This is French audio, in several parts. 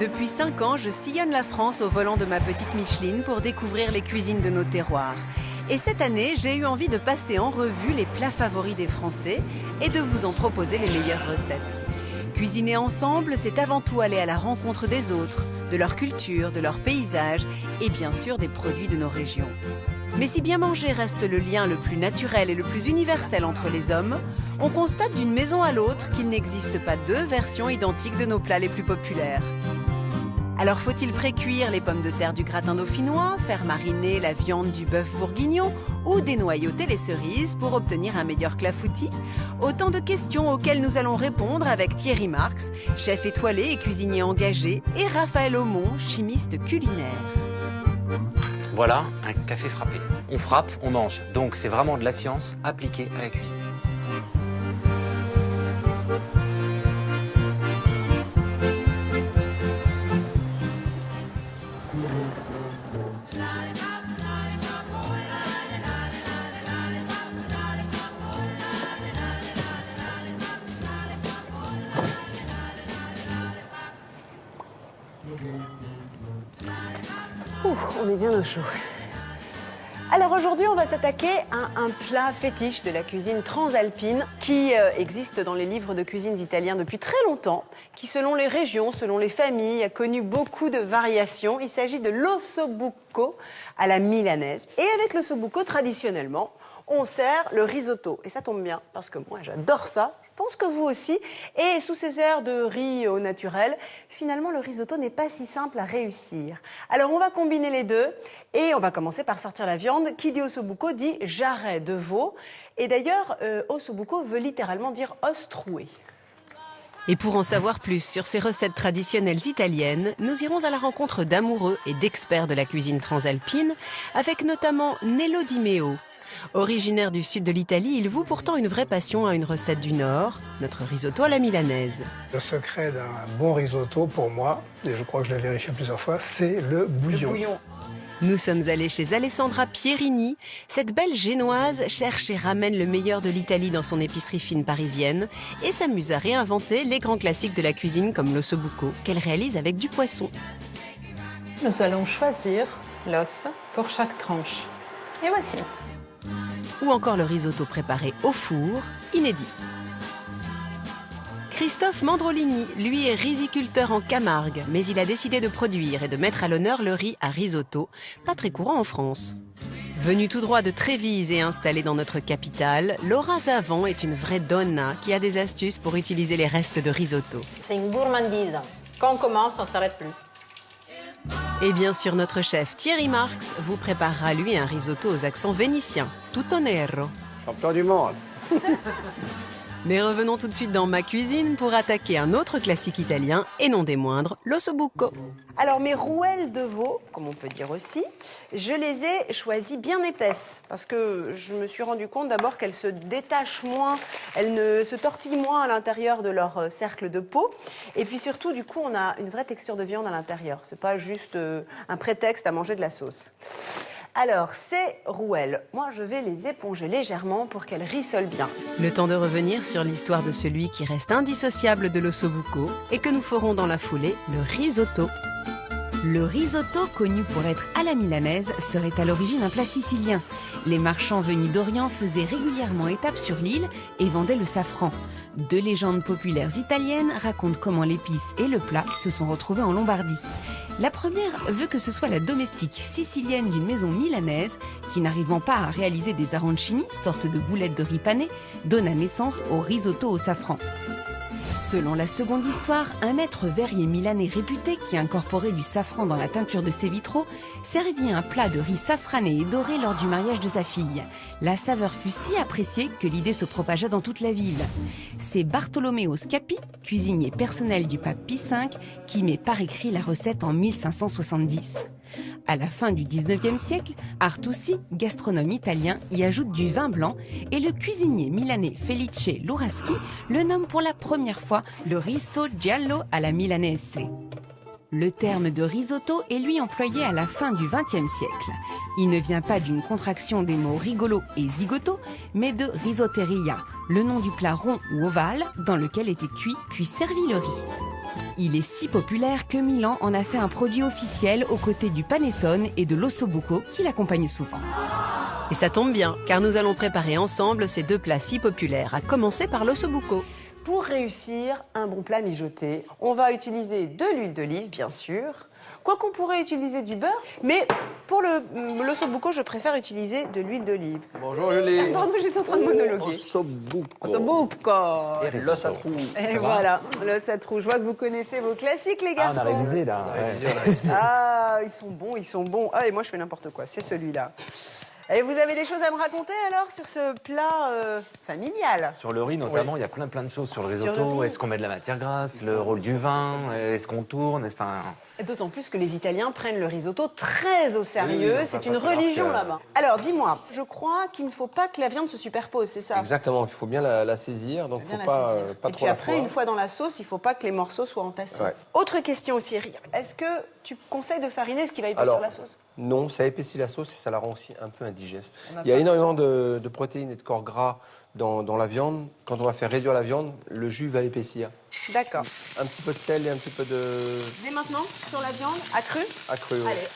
Depuis 5 ans, je sillonne la France au volant de ma petite Micheline pour découvrir les cuisines de nos terroirs. Et cette année, j'ai eu envie de passer en revue les plats favoris des Français et de vous en proposer les meilleures recettes. Cuisiner ensemble, c'est avant tout aller à la rencontre des autres, de leur culture, de leur paysage et bien sûr des produits de nos régions. Mais si bien manger reste le lien le plus naturel et le plus universel entre les hommes, on constate d'une maison à l'autre qu'il n'existe pas deux versions identiques de nos plats les plus populaires. Alors faut-il pré-cuire les pommes de terre du gratin dauphinois, faire mariner la viande du bœuf bourguignon ou dénoyauter les cerises pour obtenir un meilleur clafoutis? Autant de questions auxquelles nous allons répondre avec Thierry Marx, chef étoilé et cuisinier engagé, et Raphaël Aumont, chimiste culinaire. Voilà un café frappé. On frappe, on mange. Donc c'est vraiment de la science appliquée à la cuisine. On est bien au chaud. Alors aujourd'hui, on va s'attaquer à un plat fétiche de la cuisine transalpine qui existe dans les livres de cuisine italiens depuis très longtemps, qui selon les régions, selon les familles, a connu beaucoup de variations. Il s'agit de l'ossobuco à la milanaise. Et avec l'ossobuco, traditionnellement, on sert le risotto. Et ça tombe bien, parce que moi, j'adore ça. Je pense que vous aussi. Et sous ces airs de riz au naturel, finalement, le risotto n'est pas si simple à réussir. Alors, on va combiner les deux. Et on va commencer par sortir la viande. Qui dit ossobuco dit jarret de veau. Et d'ailleurs, ossobuco veut littéralement dire os troué. Et pour en savoir plus sur ces recettes traditionnelles italiennes, nous irons à la rencontre d'amoureux et d'experts de la cuisine transalpine, avec notamment Nello Di Meo. Originaire du sud de l'Italie, il voue pourtant une vraie passion à une recette du Nord, notre risotto à la milanaise. Le secret d'un bon risotto, pour moi, et je crois que je l'ai vérifié plusieurs fois, c'est le bouillon. Nous sommes allés chez Alessandra Pierini. Cette belle génoise cherche et ramène le meilleur de l'Italie dans son épicerie fine parisienne et s'amuse à réinventer les grands classiques de la cuisine comme l'ossobuco, qu'elle réalise avec du poisson. Nous allons choisir l'os pour chaque tranche. Et voici. Ou encore le risotto préparé au four, inédit. Christophe Mandrolini, lui, est riziculteur en Camargue, mais il a décidé de produire et de mettre à l'honneur le riz à risotto, pas très courant en France. Venue tout droit de Trévise et installée dans notre capitale, Laura Zavon est une vraie donna qui a des astuces pour utiliser les restes de risotto. C'est une gourmandise. Quand on commence, on ne s'arrête plus. Et bien sûr, notre chef Thierry Marx vous préparera lui un risotto aux accents vénitiens, tutto nero. Champion du monde. Mais revenons tout de suite dans ma cuisine pour attaquer un autre classique italien, et non des moindres, l'ossobuco. Alors mes rouelles de veau, comme on peut dire aussi, je les ai choisies bien épaisses, parce que je me suis rendu compte d'abord qu'elles se détachent moins, elles ne se tortillent moins à l'intérieur de leur cercle de peau, et puis surtout, du coup, on a une vraie texture de viande à l'intérieur. C'est pas juste un prétexte à manger de la sauce. Alors, ces rouelles, moi je vais les éponger légèrement pour qu'elles rissolent bien. Le temps de revenir sur l'histoire de celui qui reste indissociable de l'ossobuco et que nous ferons dans la foulée, le risotto. Le risotto, connu pour être à la milanaise, serait à l'origine un plat sicilien. Les marchands venus d'Orient faisaient régulièrement étape sur l'île et vendaient le safran. Deux légendes populaires italiennes racontent comment l'épice et le plat se sont retrouvés en Lombardie. La première veut que ce soit la domestique sicilienne d'une maison milanaise qui, n'arrivant pas à réaliser des arancini, sorte de boulettes de riz pané, donna naissance au risotto au safran. Selon la seconde histoire, un maître verrier milanais réputé qui incorporait du safran dans la teinture de ses vitraux servit un plat de riz safrané et doré lors du mariage de sa fille. La saveur fut si appréciée que l'idée se propagea dans toute la ville. C'est Bartolomeo Scapi, cuisinier personnel du pape Pie V, qui met par écrit la recette en 1570. À la fin du 19e siècle, Artusi, gastronome italien, y ajoute du vin blanc et le cuisinier milanais Felice Luraschi le nomme pour la première fois le riso giallo à la milanese. Le terme de risotto est lui employé à la fin du XXe siècle. Il ne vient pas d'une contraction des mots rigolo et zigoto, mais de risotteria, le nom du plat rond ou ovale dans lequel était cuit puis servi le riz. Il est si populaire que Milan en a fait un produit officiel aux côtés du panettone et de l'ossobuco qui l'accompagnent souvent. Et ça tombe bien, car nous allons préparer ensemble ces deux plats si populaires, à commencer par l'ossobuco. Pour réussir un bon plat mijoté, on va utiliser de l'huile d'olive, bien sûr. Quoi qu'on pourrait utiliser du beurre, mais pour l'ossobuco, je préfère utiliser de l'huile d'olive. Bonjour Julie. Pardon, j'étais en train de monologuer. Ossobuco. Ossobuco. Et l'os à trous. Et voilà, l'os à trous. Je vois que vous connaissez vos classiques, les garçons. on a révisé là. Ah, ils sont bons, ils sont bons. Ah, et moi, je fais n'importe quoi, c'est celui-là. Et vous avez des choses à me raconter alors sur ce plat familial? Sur le riz notamment, il y a plein de choses sur le Sur le risotto. riz. Est-ce qu'on met de la matière grasse, le rôle du vin, est-ce qu'on tourne, enfin. D'autant plus que les Italiens prennent le risotto très au sérieux. Oui, C'est il une va falloir religion que- là-bas. Alors, dis-moi, je crois qu'il ne faut pas que la viande se superpose, c'est ça? Exactement, il faut bien la saisir, donc il Bien ne la faut pas, saisir. pas Et trop puis la après, foire. une fois dans la sauce, il ne faut pas que les morceaux soient entassés. Ouais. Autre question aussi, est-ce que tu conseilles de fariner ce qui va épaissir Alors, la sauce? Non, ça épaissit la sauce et ça la rend aussi un peu indigeste. On n'a Il y a pas énormément de protéines et de corps gras dans la viande. Quand on va faire réduire la viande, le jus va l'épaissir. D'accord. Un petit peu de sel et un petit peu de Dès maintenant, sur la viande, accrue? accru. Oui. Allez.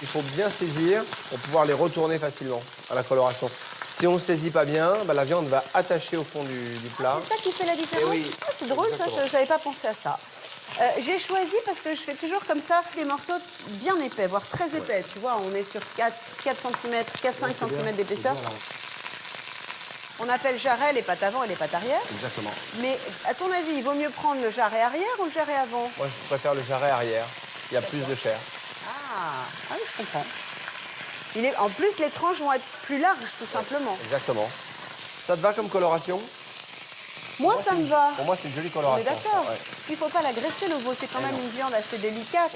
Il faut bien saisir pour pouvoir les retourner facilement à la coloration. Si on ne saisit pas bien, la viande va attacher au fond du plat. C'est ça qui fait la différence? Eh oui, Ah, c'est drôle, ça, exactement. je n'avais pas pensé à ça. J'ai choisi parce que je fais toujours comme ça des morceaux bien épais, voire très épais. Tu vois, on est sur 4 cm, 4-5 cm d'épaisseur. On appelle jarret les pattes avant et les pattes arrière. Exactement. Mais à ton avis, il vaut mieux prendre le jarret arrière ou le jarret avant? Moi, je préfère le jarret arrière. Il y a plus de chair. Ah oui, je comprends. En plus, les tranches vont être plus larges, tout simplement. Exactement. Ça te va comme coloration? Moi, ça me va. Pour moi, c'est une jolie On est coloration. d'accord. ça, ouais. Il ne faut pas la graisser, le veau. C'est quand Eh même non. une viande assez délicate.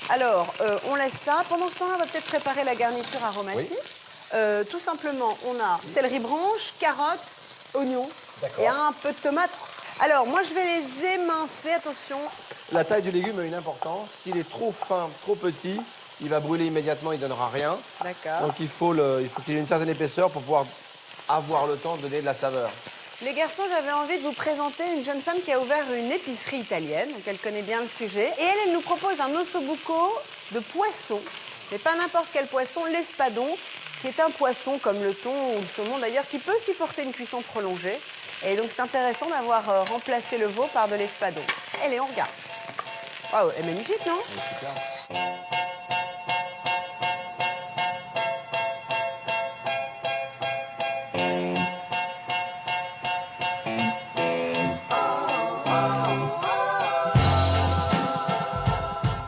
Alors, on laisse ça. Pendant ce temps-là, on va peut-être préparer la garniture aromatique. Tout simplement, on a céleri branche, carottes, oignons et un peu de tomates. Alors, moi, je vais les émincer. Attention. La taille du légume a une importance. S'il est trop fin, trop petit, il va brûler immédiatement, il ne donnera rien. D'accord. Donc il faut qu'il ait une certaine épaisseur pour pouvoir avoir le temps de donner de la saveur. Les garçons, j'avais envie de vous présenter une jeune femme qui a ouvert une épicerie italienne, donc elle connaît bien le sujet. Et elle nous propose un ossobuco de poisson, mais pas n'importe quel poisson, l'espadon, qui est un poisson comme le thon ou le saumon d'ailleurs, qui peut supporter une cuisson prolongée. Et donc c'est intéressant d'avoir remplacé le veau par de l'espadon. Allez, on regarde. Waouh, elle est magnifique, non?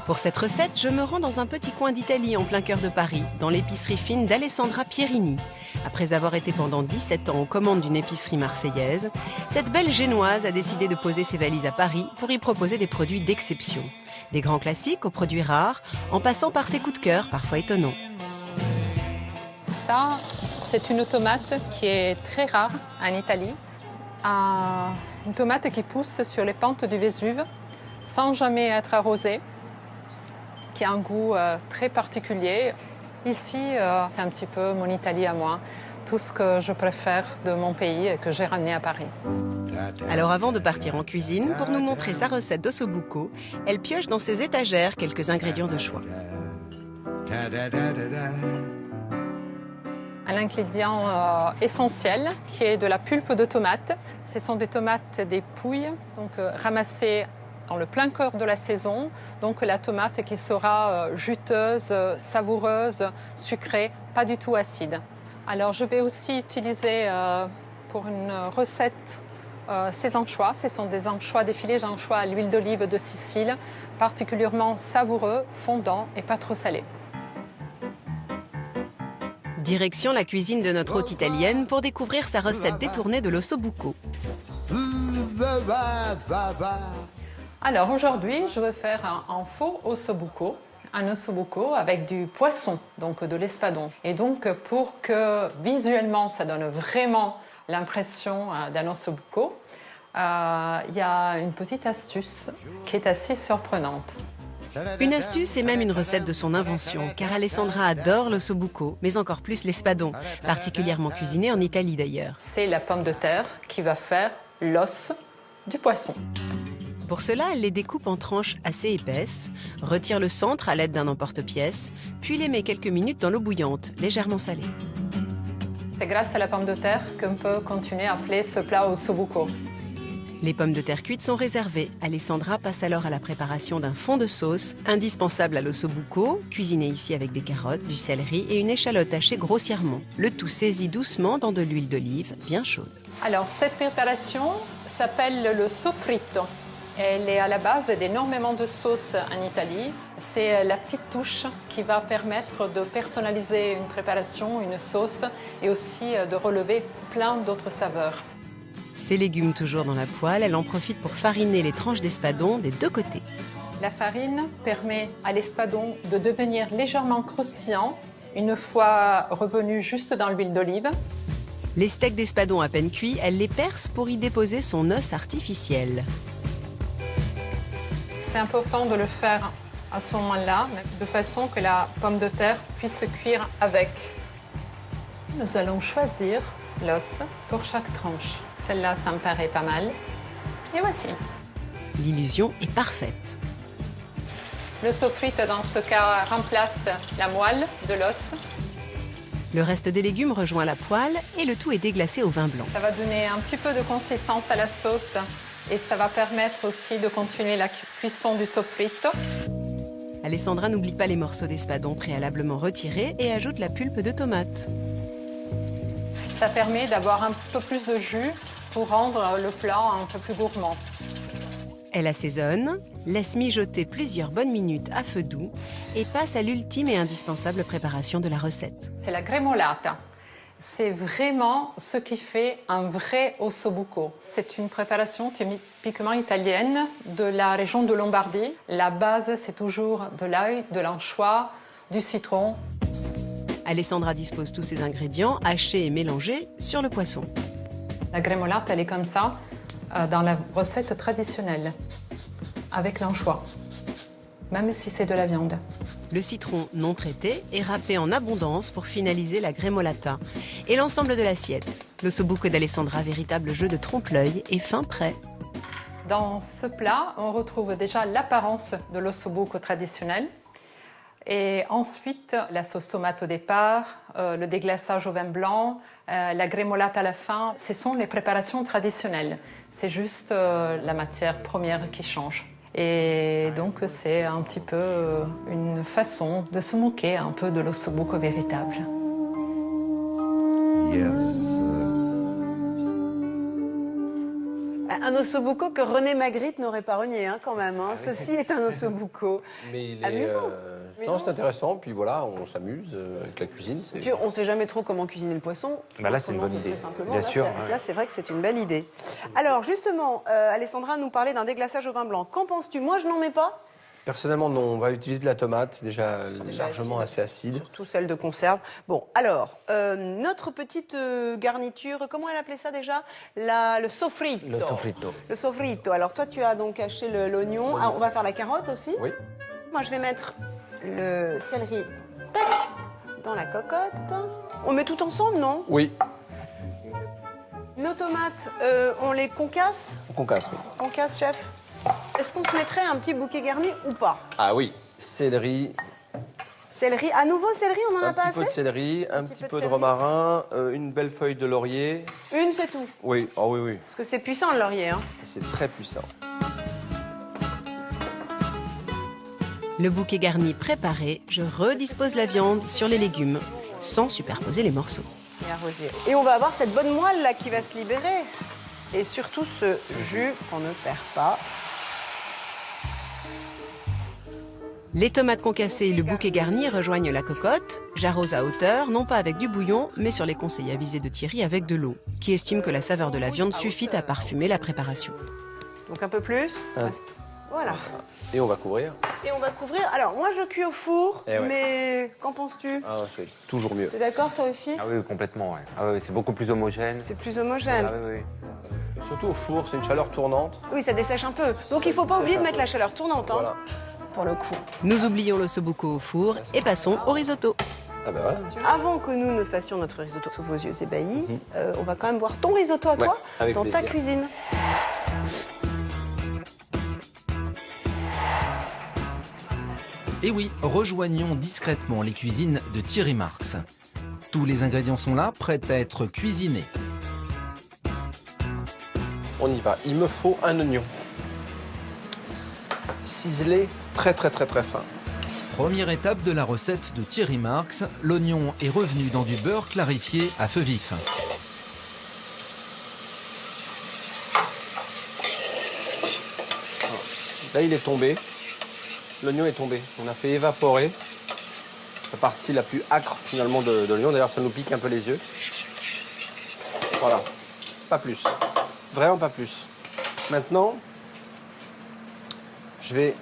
Pour cette recette, je me rends dans un petit coin d'Italie en plein cœur de Paris, dans l'épicerie fine d'Alessandra Pierini. Après avoir été pendant 17 ans aux commandes d'une épicerie marseillaise, cette belle génoise a décidé de poser ses valises à Paris pour y proposer des produits d'exception. Des grands classiques aux produits rares, en passant par ses coups de cœur parfois étonnants. Ça, c'est une tomate qui est très rare en Italie. Une tomate qui pousse sur les pentes du Vésuve sans jamais être arrosée, qui a un goût très particulier. Ici, c'est un petit peu mon Italie à moi, tout ce que je préfère de mon pays et que j'ai ramené à Paris. Alors avant de partir en cuisine, pour nous montrer sa recette d'ossobuco, elle pioche dans ses étagères quelques ingrédients de choix. Un ingrédient essentiel qui est de la pulpe de tomate. Ce sont des tomates des Pouilles, donc ramassées dans le plein cœur de la saison. Donc la tomate qui sera juteuse, savoureuse, sucrée, pas du tout acide. Alors je vais aussi utiliser pour une recette ces anchois. Ce sont des anchois, des filets d'anchois à l'huile d'olive de Sicile, particulièrement savoureux, fondants et pas trop salés. Direction la cuisine de notre hôte italienne pour découvrir sa recette détournée de l'ossobuco. Alors aujourd'hui, je vais faire un faux ossobuco. Un ossobuco avec du poisson, donc de l'espadon. Et donc pour que visuellement ça donne vraiment l'impression d'un ossobuco, il y a une petite astuce qui est assez surprenante. Une astuce et même une recette de son invention, car Alessandra adore l'ossobuco, mais encore plus l'espadon, particulièrement cuisiné en Italie d'ailleurs. C'est la pomme de terre qui va faire l'os du poisson. Pour cela, elle les découpe en tranches assez épaisses, retire le centre à l'aide d'un emporte-pièce, puis les met quelques minutes dans l'eau bouillante, légèrement salée. C'est grâce à la pomme de terre qu'on peut continuer à appeler ce plat ossobuco. Les pommes de terre cuites sont réservées. Alessandra passe alors à la préparation d'un fond de sauce, indispensable à l'ossobuco, cuisiné ici avec des carottes, du céleri et une échalote hachée grossièrement. Le tout saisi doucement dans de l'huile d'olive bien chaude. Alors, cette préparation s'appelle le sofritto. Elle est à la base d'énormément de sauces en Italie. C'est la petite touche qui va permettre de personnaliser une préparation, une sauce, et aussi de relever plein d'autres saveurs. Ces légumes toujours dans la poêle, elle en profite pour fariner les tranches d'espadon des deux côtés. La farine permet à l'espadon de devenir légèrement croustillant une fois revenu juste dans l'huile d'olive. Les steaks d'espadon à peine cuits, elle les perce pour y déposer son os artificiel. C'est important de le faire à ce moment-là, de façon que la pomme de terre puisse cuire avec. Nous allons choisir l'os pour chaque tranche. Celle-là, ça me paraît pas mal. Et voici. L'illusion est parfaite. Le sofrito, dans ce cas, remplace la moelle de l'os. Le reste des légumes rejoint la poêle et le tout est déglacé au vin blanc. Ça va donner un petit peu de consistance à la sauce et ça va permettre aussi de continuer la cuisson du sofrito. Alessandra n'oublie pas les morceaux d'espadon préalablement retirés et ajoute la pulpe de tomate. Ça permet d'avoir un peu plus de jus pour rendre le plat un peu plus gourmand. Elle assaisonne, laisse mijoter plusieurs bonnes minutes à feu doux et passe à l'ultime et indispensable préparation de la recette. C'est la gremolata. C'est vraiment ce qui fait un vrai ossobuco. C'est une préparation typiquement italienne de la région de Lombardie. La base, c'est toujours de l'ail, de l'anchois, du citron. Alessandra dispose tous ces ingrédients, hachés et mélangés, sur le poisson. La gremolata, elle est comme ça, dans la recette traditionnelle, avec l'anchois, même si c'est de la viande. Le citron non traité est râpé en abondance pour finaliser la gremolata. Et l'ensemble de l'assiette. L'ossobuco d'Alessandra, véritable jeu de trompe-l'œil, est fin prêt. Dans ce plat, on retrouve déjà l'apparence de l'ossobuco traditionnel. Et ensuite, la sauce tomate au départ, le déglaçage au vin blanc, la gremolata à la fin, ce sont les préparations traditionnelles. C'est juste la matière première qui change. Et donc, c'est un petit peu une façon de se moquer un peu de l'ossobuco véritable. Un ossobuco que René Magritte n'aurait pas renié quand même. Ceci est un ossobuco. Mais il est, amusant. non, c'est intéressant. Puis voilà, on s'amuse avec la cuisine. Et puis on ne sait jamais trop comment cuisiner le poisson. Bah là, c'est une bonne Autrement, idée. très simplement. Bien Là, sûr. Là, c'est vrai que c'est une belle idée. Alors justement, Alessandra nous parlait d'un déglaçage au vin blanc. Qu'en penses-tu? Moi, je n'en mets pas. Personnellement, non. On va utiliser de la tomate, déjà déjà largement acide. assez acide. Surtout celle de conserve. Bon, alors, notre petite garniture, comment elle appelait ça déjà? Le sofrito. Le sofrito. Le sofrito. Alors toi, tu as donc haché l'oignon. Ah, on va faire la carotte aussi. Oui. Moi, je vais mettre le céleri, tac, dans la cocotte. On met tout ensemble, non? Oui. Nos tomates, on les concasse? On concasse, oui. Concasse, chef. Est-ce qu'on se mettrait un petit bouquet garni ou pas? Ah oui. Céleri, Céleri. À nouveau, céleri, on n'en a un pas petit assez? peu de céleri, un petit peu de peu de céleri. romarin, une belle feuille de laurier. Une, c'est tout. Oui, ah oui, oui. Parce que c'est puissant, le laurier. C'est très puissant. Le bouquet garni préparé, je redispose la viande sur les légumes, sans superposer les morceaux. Et arroser. Et on va avoir cette bonne moelle là qui va se libérer. Et surtout ce jus qu'on ne perd pas. Les tomates concassées et le bouquet garni rejoignent la cocotte. J'arrose à hauteur, non pas avec du bouillon, mais sur les conseils avisés de Thierry avec de l'eau, qui estime que la saveur de la viande suffit à parfumer la préparation. Donc un peu plus. Voilà. Et on va couvrir. Et on va couvrir. Alors moi je cuis au four, Eh ouais. mais qu'en penses-tu? Ah, c'est toujours mieux. T'es d'accord toi aussi? Ah oui, complètement. Ouais. Ah oui, c'est beaucoup plus homogène. C'est plus homogène. Ah oui, oui. Surtout au four, c'est une chaleur tournante. Oui, ça dessèche un peu. Donc il ne faut pas oublier de mettre la chaleur tournante, Voilà. pour le coup. Nous oublions l'ossobuco au four et passons au risotto. Ah bah voilà. Avant que nous ne fassions notre risotto sous vos yeux ébahis, on va quand même voir ton risotto à toi Ouais, avec dans ta plaisir. cuisine. Et oui, rejoignons discrètement les cuisines de Thierry Marx. Tous les ingrédients sont là, prêts à être cuisinés. On y va. Il me faut un oignon. Ciselé très fin. Première étape de la recette de Thierry Marx, l'oignon est revenu dans du beurre clarifié à feu vif. Là, il est tombé. L'oignon est tombé. On a fait évaporer la partie la plus âcre finalement de l'oignon. D'ailleurs, ça nous pique un peu les yeux. Voilà. Pas plus. Vraiment pas plus. Maintenant, je vais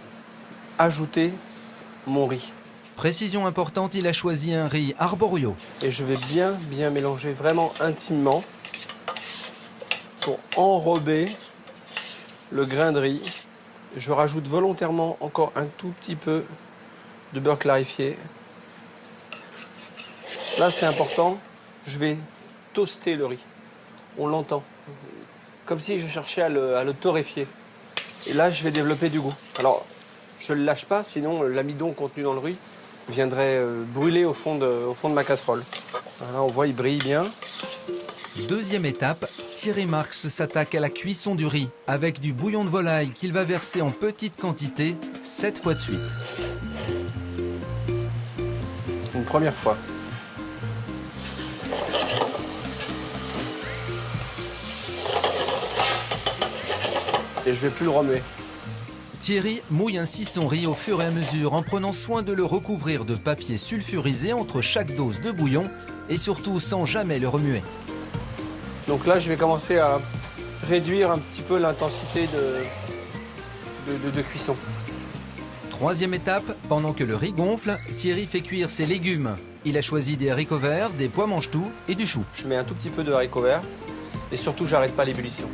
ajouter mon riz. Précision importante, il a choisi un riz arborio. Et je vais bien mélanger vraiment intimement pour enrober le grain de riz. Je rajoute volontairement encore un tout petit peu de beurre clarifié. Là, c'est important, je vais toaster le riz. On l'entend. Comme si je cherchais à le torréfier. Et là, je vais développer du goût. Alors, je ne le lâche pas, sinon l'amidon contenu dans le riz viendrait brûler au fond de ma casserole. Là, on voit, il brille bien. Deuxième étape, Thierry Marx s'attaque à la cuisson du riz avec du bouillon de volaille qu'il va verser en petite quantité 7 fois de suite. Une première fois. Et je vais plus le remuer. Thierry mouille ainsi son riz au fur et à mesure en prenant soin de le recouvrir de papier sulfurisé entre chaque dose de bouillon et surtout sans jamais le remuer. Donc là, je vais commencer à réduire un petit peu l'intensité de cuisson. Troisième étape, pendant que le riz gonfle, Thierry fait cuire ses légumes. Il a choisi des haricots verts, des pois mange-tout et du chou. Je mets un tout petit peu de haricots verts et surtout, j'arrête pas l'ébullition.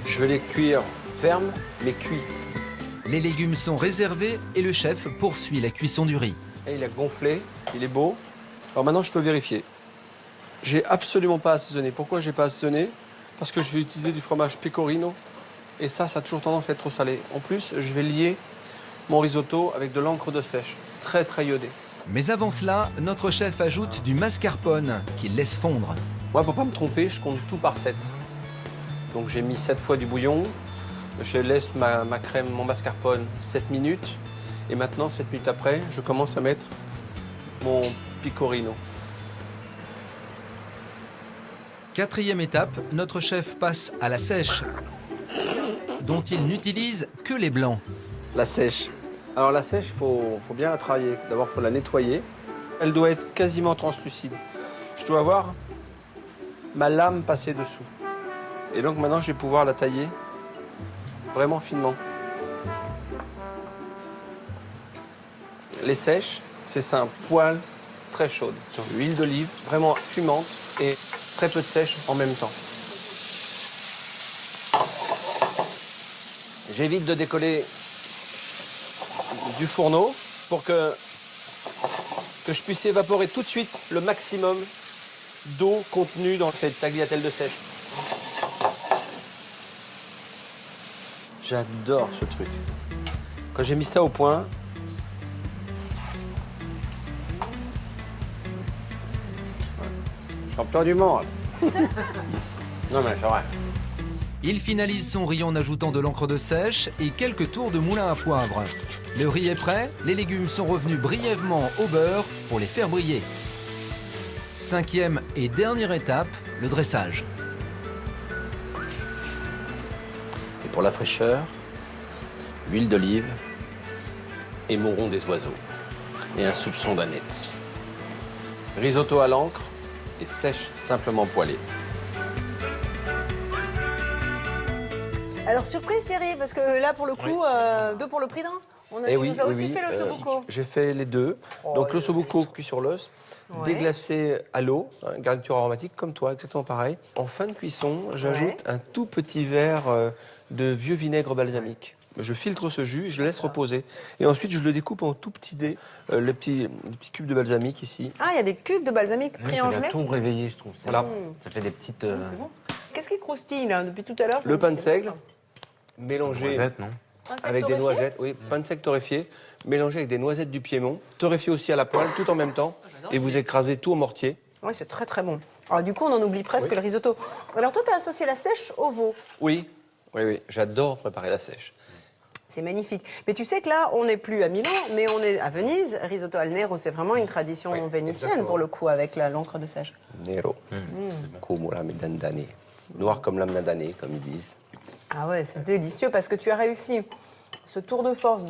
Je vais les cuire fermes, mais cuits. Les légumes sont réservés et le chef poursuit la cuisson du riz. Et il a gonflé, il est beau. Alors maintenant, je peux vérifier. J'ai absolument pas assaisonné. Pourquoi j'ai pas assaisonné? Parce que je vais utiliser du fromage pecorino. Et ça a toujours tendance à être trop salé. En plus, je vais lier mon risotto avec de l'encre de sèche, très iodée. Mais avant cela, notre chef ajoute du mascarpone qu'il laisse fondre. Moi, pour pas me tromper, je compte tout par 7. Donc j'ai mis 7 fois du bouillon. Je laisse ma crème, mon mascarpone 7 minutes. Et maintenant, 7 minutes après, je commence à mettre mon pecorino. Quatrième étape, notre chef passe à la sèche, dont il n'utilise que les blancs. La sèche. Alors la sèche, il faut bien la travailler. D'abord, il faut la nettoyer. Elle doit être quasiment translucide. Je dois avoir ma lame passée dessous. Et donc maintenant, je vais pouvoir la tailler vraiment finement. Les sèches, c'est simple. Poêle très chaude. Sur l'huile d'olive, vraiment fumante et très peu de sèche en même temps. J'évite de décoller du fourneau pour que je puisse évaporer tout de suite le maximum d'eau contenue dans cette tagliatelle de sèche. J'adore ce truc. Quand j'ai mis ça au point, champion du monde. Non mais c'est vrai. Il finalise son riz en ajoutant de l'encre de sèche et quelques tours de moulin à poivre. Le riz est prêt, les légumes sont revenus brièvement au beurre pour les faire briller. Cinquième et dernière étape, le dressage. Et pour la fraîcheur, huile d'olive et mouron des oiseaux. Et un soupçon d'aneth. Risotto à l'encre et sèche simplement poêlée. Alors surprise Thierry, parce que là pour le coup, deux pour le prix d'un. Tu nous as aussi fait l'ossobuco. J'ai fait les deux. Donc l'ossobuco cuit sur l'os, déglacé à l'eau, garniture aromatique comme toi, exactement pareil. En fin de cuisson, j'ajoute un tout petit verre de vieux vinaigre balsamique. Je filtre ce jus, je le laisse reposer. Et ensuite, je le découpe en tout petits dés, les petits cubes de balsamique ici. Ah, il y a des cubes de balsamique Oui, pris ça en va gelée. tout réveiller, je trouve. Voilà. Ça fait des petites Qu'est-ce qui croustille là depuis tout à l'heure? Le pain de seigle, mélangé noisettes, non? avec des noisettes, oui, pain de seigle torréfié, mélangé avec des noisettes du Piémont, torréfié aussi à la poêle, tout en même temps. Et vous écrasez tout au mortier. Oui, c'est très très bon. Alors du coup, on en oublie presque le risotto. Alors toi, tu as associé la sèche au veau. Oui, j'adore préparer la sèche. C'est magnifique. Mais tu sais que là, on n'est plus à Milan, mais on est à Venise. Risotto al nero, c'est vraiment une tradition Oui, vénitienne exactement. pour le coup, avec l'encre de sèche. Nero, come la medandane. Noir comme l'âme d'un damné, comme ils disent. Ah ouais, c'est délicieux parce que tu as réussi ce tour de force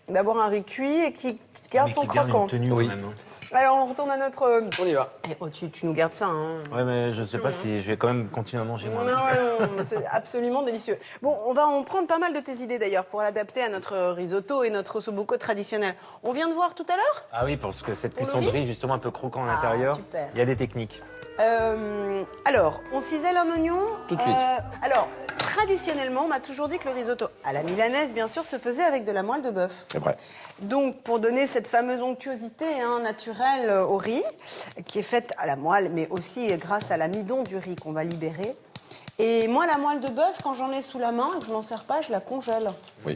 d'avoir un riz cuit et qui garde Mais son qui garde croquant. une tenue Oui. quand même. Alors on retourne à notre... On y va. Eh, oh, tu nous gardes ça, hein. Ouais, mais je sais pas si je vais quand même continuer à manger moi. Non, c'est absolument délicieux. Bon, on va en prendre pas mal de tes idées d'ailleurs pour l'adapter à notre risotto et notre ossobuco traditionnel. On vient de voir tout à l'heure. Ah oui, parce que cette Pour le cuisson de riz riz, justement un peu croquant à Ah, l'intérieur, super. il y a des techniques. Alors, on cisèle un oignon. Tout de suite. Alors, traditionnellement, on m'a toujours dit que le risotto à la milanaise, bien sûr, se faisait avec de la moelle de bœuf. C'est vrai. Donc, pour donner cette fameuse onctuosité naturelle au riz, qui est faite à la moelle, mais aussi grâce à l'amidon du riz qu'on va libérer. Et moi, la moelle de bœuf, quand j'en ai sous la main et que je m'en sers pas, je la congèle. Oui,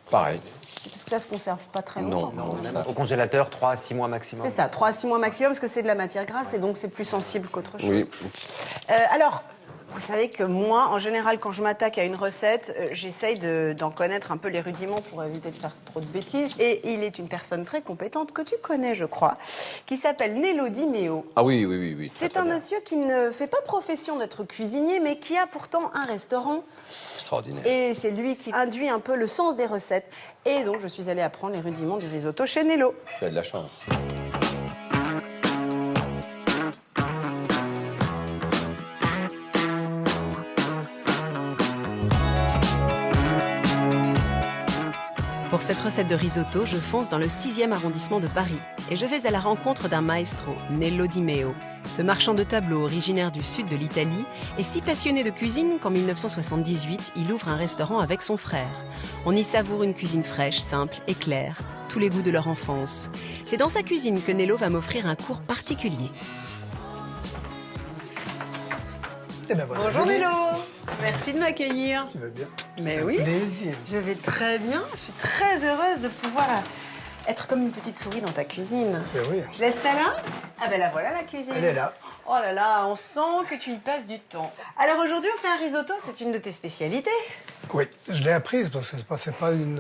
pareil. C'est parce que ça se conserve pas très longtemps. Non, ça. Au congélateur, 3 à 6 mois maximum. C'est ça, 3 à 6 mois maximum, parce que c'est de la matière grasse et donc c'est plus sensible qu'autre chose. Oui. Alors, vous savez que moi, en général, quand je m'attaque à une recette, j'essaye d'en connaître un peu les rudiments pour éviter de faire trop de bêtises. Et il est une personne très compétente que tu connais, je crois, qui s'appelle Nello Di Meo. Ah oui. C'est très un bien. monsieur qui ne fait pas profession d'être cuisinier, mais qui a pourtant un restaurant. Extraordinaire. Et c'est lui qui induit un peu le sens des recettes. Et donc, je suis allée apprendre les rudiments du risotto chez Nello. Tu as de la chance. Pour cette recette de risotto, je fonce dans le 6e arrondissement de Paris et je vais à la rencontre d'un maestro, Nello Di Meo. Ce marchand de tableaux originaire du sud de l'Italie est si passionné de cuisine qu'en 1978, il ouvre un restaurant avec son frère. On y savoure une cuisine fraîche, simple et claire, tous les goûts de leur enfance. C'est dans sa cuisine que Nello va m'offrir un cours particulier. Eh ben voilà, Bonjour Julie. Nello. Merci de m'accueillir. Tu vas bien? Mais C'est un oui. plaisir. Je vais très bien. Je suis très heureuse de pouvoir être comme une petite souris dans ta cuisine. Ben oui, Je laisse ça là. Ah ben la voilà la cuisine. elle est là. Oh là là, on sent que tu y passes du temps. Alors aujourd'hui, on fait un risotto, c'est une de tes spécialités. Oui, je l'ai apprise parce que c'est pas une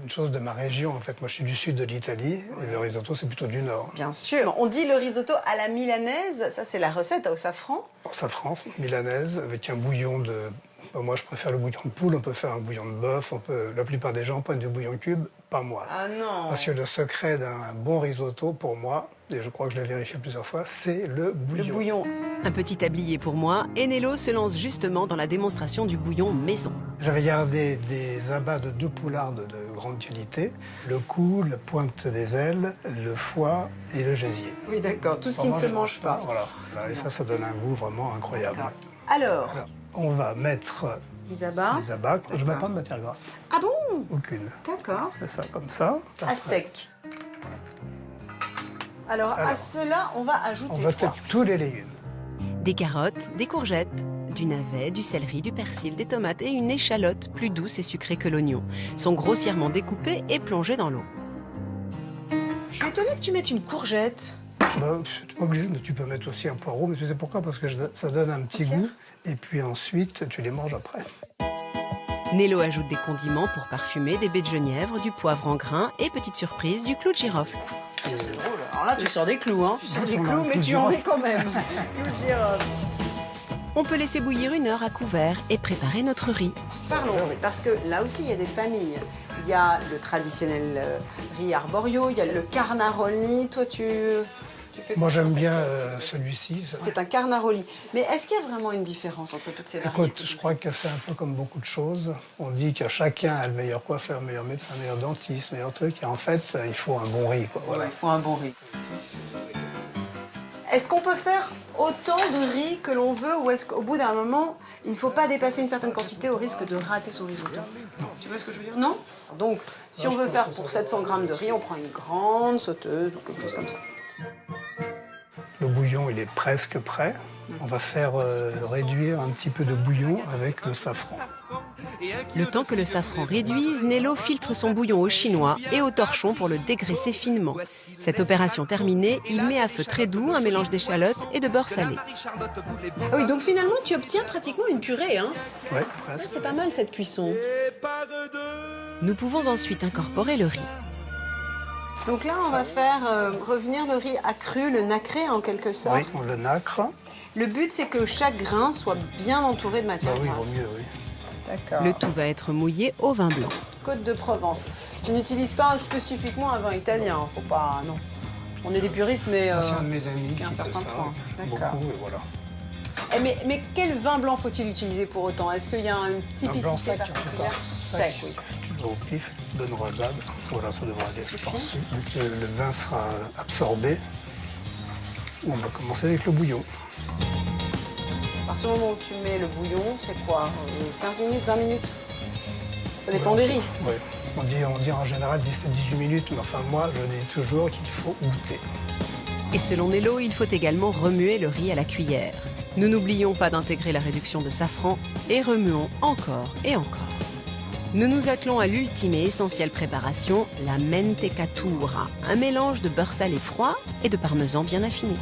chose de ma région. En fait, moi, je suis du sud de l'Italie et le risotto, c'est plutôt du nord. Bien sûr. On dit le risotto à la milanaise. Ça, c'est la recette au safran. En safran, milanaise, avec un bouillon de... Moi, je préfère le bouillon de poule. On peut faire un bouillon de bœuf. La plupart des gens prennent du bouillon cube, pas moi. Ah non. Parce que le secret d'un bon risotto, pour moi, et je crois que je l'ai vérifié plusieurs fois, c'est le bouillon. Le bouillon. Un petit tablier pour moi, et Nello se lance justement dans la démonstration du bouillon maison. J'avais gardé des abats de 2 poulardes de grande qualité, le cou, la pointe des ailes, le foie et le gésier. Oui, d'accord. Tout ce qui ne Vraiment, se je mange pas. Voilà. Et ça donne un goût vraiment incroyable. D'accord. Alors, Alors, on va mettre les abats. les abats. Je ne mets D'accord. pas de matière grasse. Ah bon? Aucune. D'accord. On fait ça comme ça. À sec. Alors, à cela, on va ajouter On va quoi? mettre tous les légumes. Des carottes, des courgettes, du navet, du céleri, du persil, des tomates et une échalote plus douce et sucrée que l'oignon. Sont grossièrement découpées et plongées dans l'eau. Je suis étonnée que tu mettes une courgette. Bah, tu n'es pas obligé, mais tu peux mettre aussi un poireau. Mais tu sais pourquoi? Parce que ça donne un petit Entière. goût. Et puis ensuite, tu les manges après. Nello ajoute des condiments pour parfumer, des baies de genièvre, du poivre en grains et, petite surprise, du clou de girofle. C'est drôle. Alors là, tu sors des clous, hein. Tu sors des on a un clous, clou mais de tu en girofle. mets quand même. Clou de girofle. On peut laisser bouillir 1 heure à couvert et préparer notre riz. Parlons, parce que là aussi, il y a des familles. Il y a le traditionnel riz arborio, il y a le carnaroli. Toi, tu fais Moi, quoi j'aime pour cette bien recette celui-ci. C'est un carnaroli. Mais est-ce qu'il y a vraiment une différence entre toutes ces variétés? Écoute, je crois que c'est un peu comme beaucoup de choses. On dit que chacun a le meilleur coiffeur, meilleur médecin, meilleur dentiste, meilleur truc. Et en fait, il faut un bon riz, quoi. Voilà. Ouais, il faut un bon riz. Est-ce qu'on peut faire autant de riz que l'on veut ou est-ce qu'au bout d'un moment, il ne faut pas dépasser une certaine quantité au risque de rater son risotto? Tu vois ce que je veux dire? Non? Donc, si on veut faire pour 700 grammes de riz, on prend une grande sauteuse ou quelque chose comme ça. Le bouillon, il est presque prêt. On va faire réduire un petit peu de bouillon avec le safran. Le temps que le safran réduise, Nello filtre son bouillon au chinois et au torchon pour le dégraisser finement. Cette opération terminée, il met à feu très doux un mélange d'échalotes et de beurre salé. Ah oui, donc finalement, tu obtiens pratiquement une purée, hein? Ouais, presque. C'est pas mal cette cuisson. Nous pouvons ensuite incorporer le riz. Donc là, on va faire revenir le riz accru, le nacré en quelque sorte. Oui, on le nacre. Le but, c'est que chaque grain soit bien entouré de matière Oui, grasse. vaut mieux, oui. D'accord. Le tout va être mouillé au vin blanc. Côte de Provence. Tu n'utilises pas spécifiquement un vin italien, faut pas, non. On est des puristes, mais C'est un de mes amis jusqu'à un qui fait certain ça, point. D'accord. beaucoup, et voilà. Mais quel vin blanc faut-il utiliser pour autant? Est-ce qu'il y a une typicité blanc sec, en tout particulière? cas. Sec, oui. Au pif, bonne rosade. Voilà, ça devrait aller, je pense. Donc, le vin sera absorbé. On va commencer avec le bouillon. À partir du moment où tu mets le bouillon, c'est quoi? 15 minutes, 20 minutes? Ça dépend des riz. Oui, on dit en général 17-18 minutes, mais enfin moi, je dis toujours qu'il faut goûter. Et selon Nello, il faut également remuer le riz à la cuillère. Nous n'oublions pas d'intégrer la réduction de safran et remuons encore et encore. Nous nous attelons à l'ultime et essentielle préparation, la mentecatura, un mélange de beurre salé froid et de parmesan bien affiné.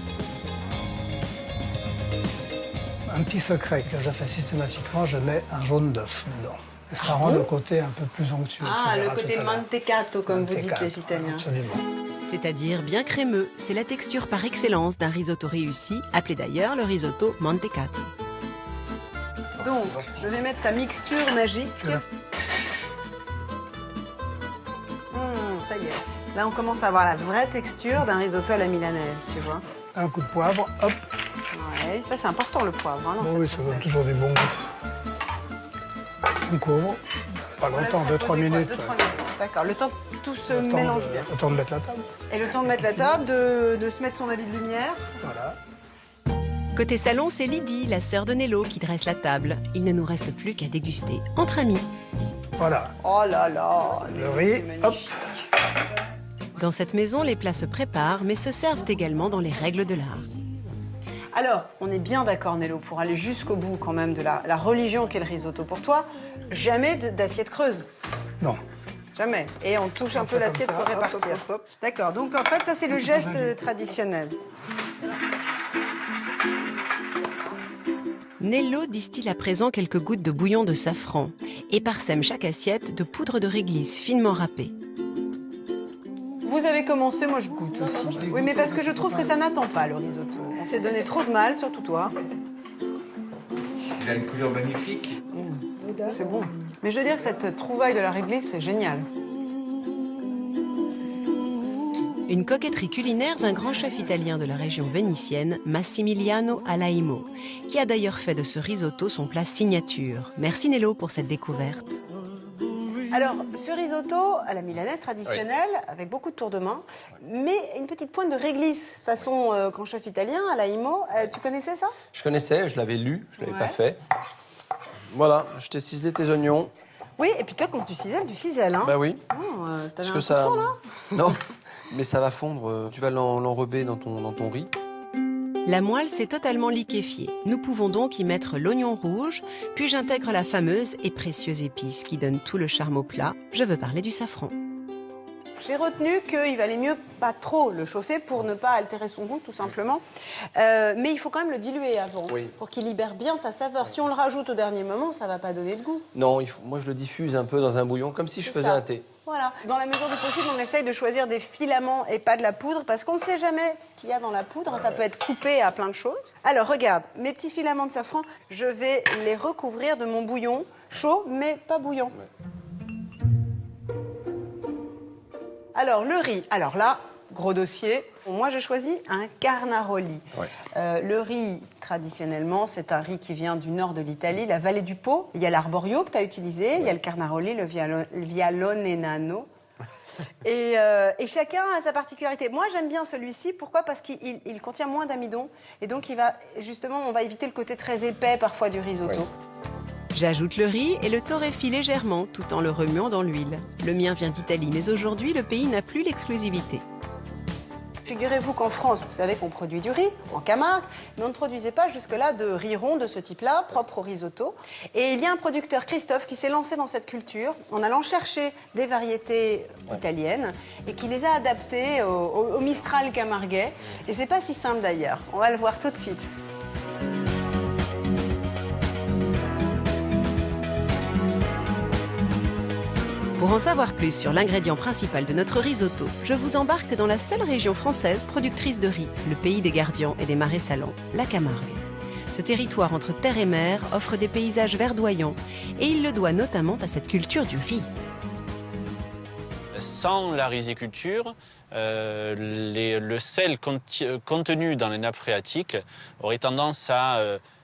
Un petit secret que je fais systématiquement, je mets un jaune d'œuf dedans. Et ça rend le côté un peu plus onctueux. Ah, tu le verras côté tout à l'heure. mantecato, comme vous dites Mantecato, les Italiens. Absolument. C'est-à-dire bien crémeux, c'est la texture par excellence d'un risotto réussi, appelé d'ailleurs le risotto mantecato. Donc, je vais mettre ta mixture magique. Ça y est. Là, on commence à avoir la vraie texture d'un risotto à la milanaise, tu vois. Un coup de poivre, hop. Ouais, ça c'est important le poivre, hein, dans Bon, cette oui, ça donne recette. toujours du bon goût. On couvre. Pas On laisse longtemps, 2-3 reposer quoi, minutes. 2-3 minutes. D'accord, le temps que tout se Le temps mélange de- bien. Le temps de mettre la table. Et le temps de mettre la table, de se mettre son habit de lumière. Voilà. Côté salon, c'est Lydie, la sœur de Nello, qui dresse la table. Il ne nous reste plus qu'à déguster entre amis. Voilà. Oh là là, Le riz, c'est hop. magnifique. Dans cette maison, les plats se préparent, mais se servent également dans les règles de l'art. Alors, on est bien d'accord, Nello, pour aller jusqu'au bout quand même de la religion qu'est le risotto. Pour toi, jamais d'assiette creuse. Non. Jamais. Et on touche un peu fait l'assiette comme ça, pour hop, répartir. hop, hop, hop. D'accord, donc en fait, ça c'est le geste traditionnel. Nello distille à présent quelques gouttes de bouillon de safran et parsème chaque assiette de poudre de réglisse finement râpée. Vous avez commencé, moi je goûte aussi. Oui, mais parce que je trouve que ça n'attend pas le risotto. On s'est donné trop de mal, surtout toi. Il a une couleur magnifique. C'est bon. Mais je veux dire que cette trouvaille de la réglisse, c'est génial. Une coquetterie culinaire d'un grand chef italien de la région vénitienne, Massimiliano Alaimo, qui a d'ailleurs fait de ce risotto son plat signature. Merci Nello pour cette découverte. Alors, ce risotto à la milanaise traditionnelle, avec beaucoup de tours de main, mais une petite pointe de réglisse, façon grand chef italien, à la Imo. Tu connaissais ça? Je connaissais, je l'avais lu, je l'avais Ouais. pas fait. Voilà, je t'ai ciselé tes oignons. Oui, et puis toi, quand tu ciselles, hein? Bah oui. Oh, t'avais Parce un que ça. soupçon, là? Non, mais ça va fondre. Tu vas l'enrober dans ton riz. La moelle s'est totalement liquéfiée. Nous pouvons donc y mettre l'oignon rouge, puis j'intègre la fameuse et précieuse épice qui donne tout le charme au plat. Je veux parler du safran. J'ai retenu qu'il valait mieux pas trop le chauffer pour ne pas altérer son goût, tout simplement. Mais il faut quand même le diluer avant, Oui. pour qu'il libère bien sa saveur. Si on le rajoute au dernier moment, ça va pas donner de goût. Non, moi je le diffuse un peu dans un bouillon, comme si je C'est faisais ça. un thé. Voilà. Dans la mesure du possible, on essaye de choisir des filaments et pas de la poudre, parce qu'on ne sait jamais ce qu'il y a dans la poudre. Ça peut être coupé à plein de choses. Alors, regarde, mes petits filaments de safran, je vais les recouvrir de mon bouillon chaud, mais pas bouillant. Alors, le riz. Alors là, gros dossier. Moi, j'ai choisi un carnaroli. Ouais. Le riz, traditionnellement, c'est un riz qui vient du nord de l'Italie, la vallée du Pô. Il y a l'arborio que tu as utilisé, il y a le carnaroli, le vialone nano. Et chacun a sa particularité. Moi, j'aime bien celui-ci. Pourquoi? Parce qu'il contient moins d'amidon. Et donc, on va éviter le côté très épais parfois du risotto. Ouais. J'ajoute le riz et le torréfie légèrement tout en le remuant dans l'huile. Le mien vient d'Italie, mais aujourd'hui, le pays n'a plus l'exclusivité. Figurez-vous qu'en France, vous savez qu'on produit du riz en Camargue, mais on ne produisait pas jusque-là de riz rond de ce type-là, propre au risotto. Et il y a un producteur, Christophe, qui s'est lancé dans cette culture en allant chercher des variétés italiennes et qui les a adaptées au Mistral camarguais. Et c'est pas si simple d'ailleurs. On va le voir tout de suite. Pour en savoir plus sur l'ingrédient principal de notre risotto, je vous embarque dans la seule région française productrice de riz, le pays des Gardians et des marais salants, la Camargue. Ce territoire entre terre et mer offre des paysages verdoyants et il le doit notamment à cette culture du riz. Sans la riziculture, le sel contenu dans les nappes phréatiques aurait tendance à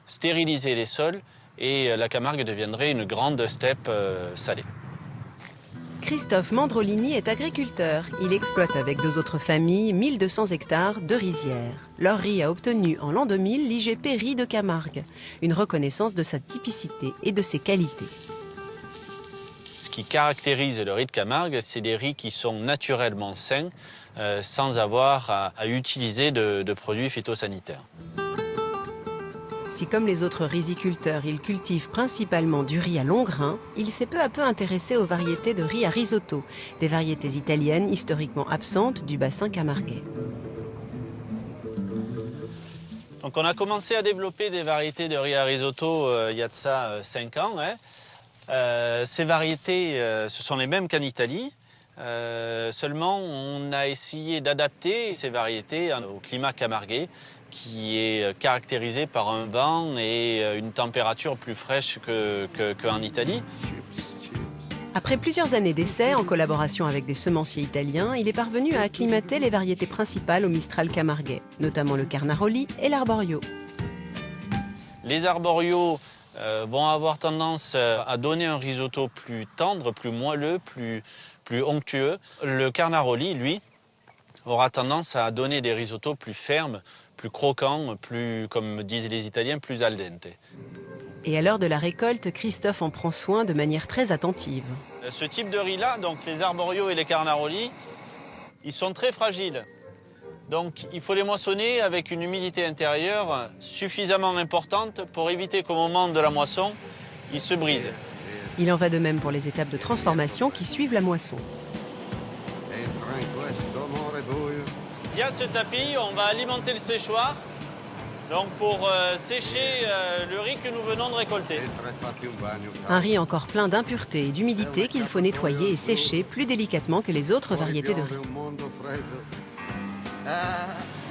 stériliser les sols et la Camargue deviendrait une grande steppe salée. Christophe Mandrolini est agriculteur. Il exploite avec 2 autres familles 1200 hectares de rizières. Leur riz a obtenu en l'an 2000 l'IGP Riz de Camargue, une reconnaissance de sa typicité et de ses qualités. Ce qui caractérise le riz de Camargue, c'est des riz qui sont naturellement sains, sans avoir à utiliser de produits phytosanitaires. Si comme les autres riziculteurs, il cultive principalement du riz à long grain, il s'est peu à peu intéressé aux variétés de riz à risotto, des variétés italiennes historiquement absentes du bassin camarguais. Donc on a commencé à développer des variétés de riz à risotto il y a de ça 5 ans. Ces variétés, ce sont les mêmes qu'en Italie. Seulement, on a essayé d'adapter ces variétés au climat camarguais, qui est caractérisé par un vent et une température plus fraîche qu'en Italie. Après plusieurs années d'essais, en collaboration avec des semenciers italiens, il est parvenu à acclimater les variétés principales au Mistral camarguais, notamment le Carnaroli et l'Arborio. Les Arborio vont avoir tendance à donner un risotto plus tendre, plus moelleux, plus onctueux. Le Carnaroli, lui, aura tendance à donner des risottos plus fermes, plus croquants, plus, comme disent les Italiens, plus al dente. Et à l'heure de la récolte, Christophe en prend soin de manière très attentive. Ce type de riz-là, donc les Arborio et les Carnaroli, ils sont très fragiles. Donc il faut les moissonner avec une humidité intérieure suffisamment importante pour éviter qu'au moment de la moisson, ils se brisent. Il en va de même pour les étapes de transformation qui suivent la moisson. Via ce tapis, on va alimenter le séchoir donc pour sécher le riz que nous venons de récolter. Un riz encore plein d'impuretés et d'humidité qu'il faut nettoyer et sécher plus délicatement que les autres variétés de riz.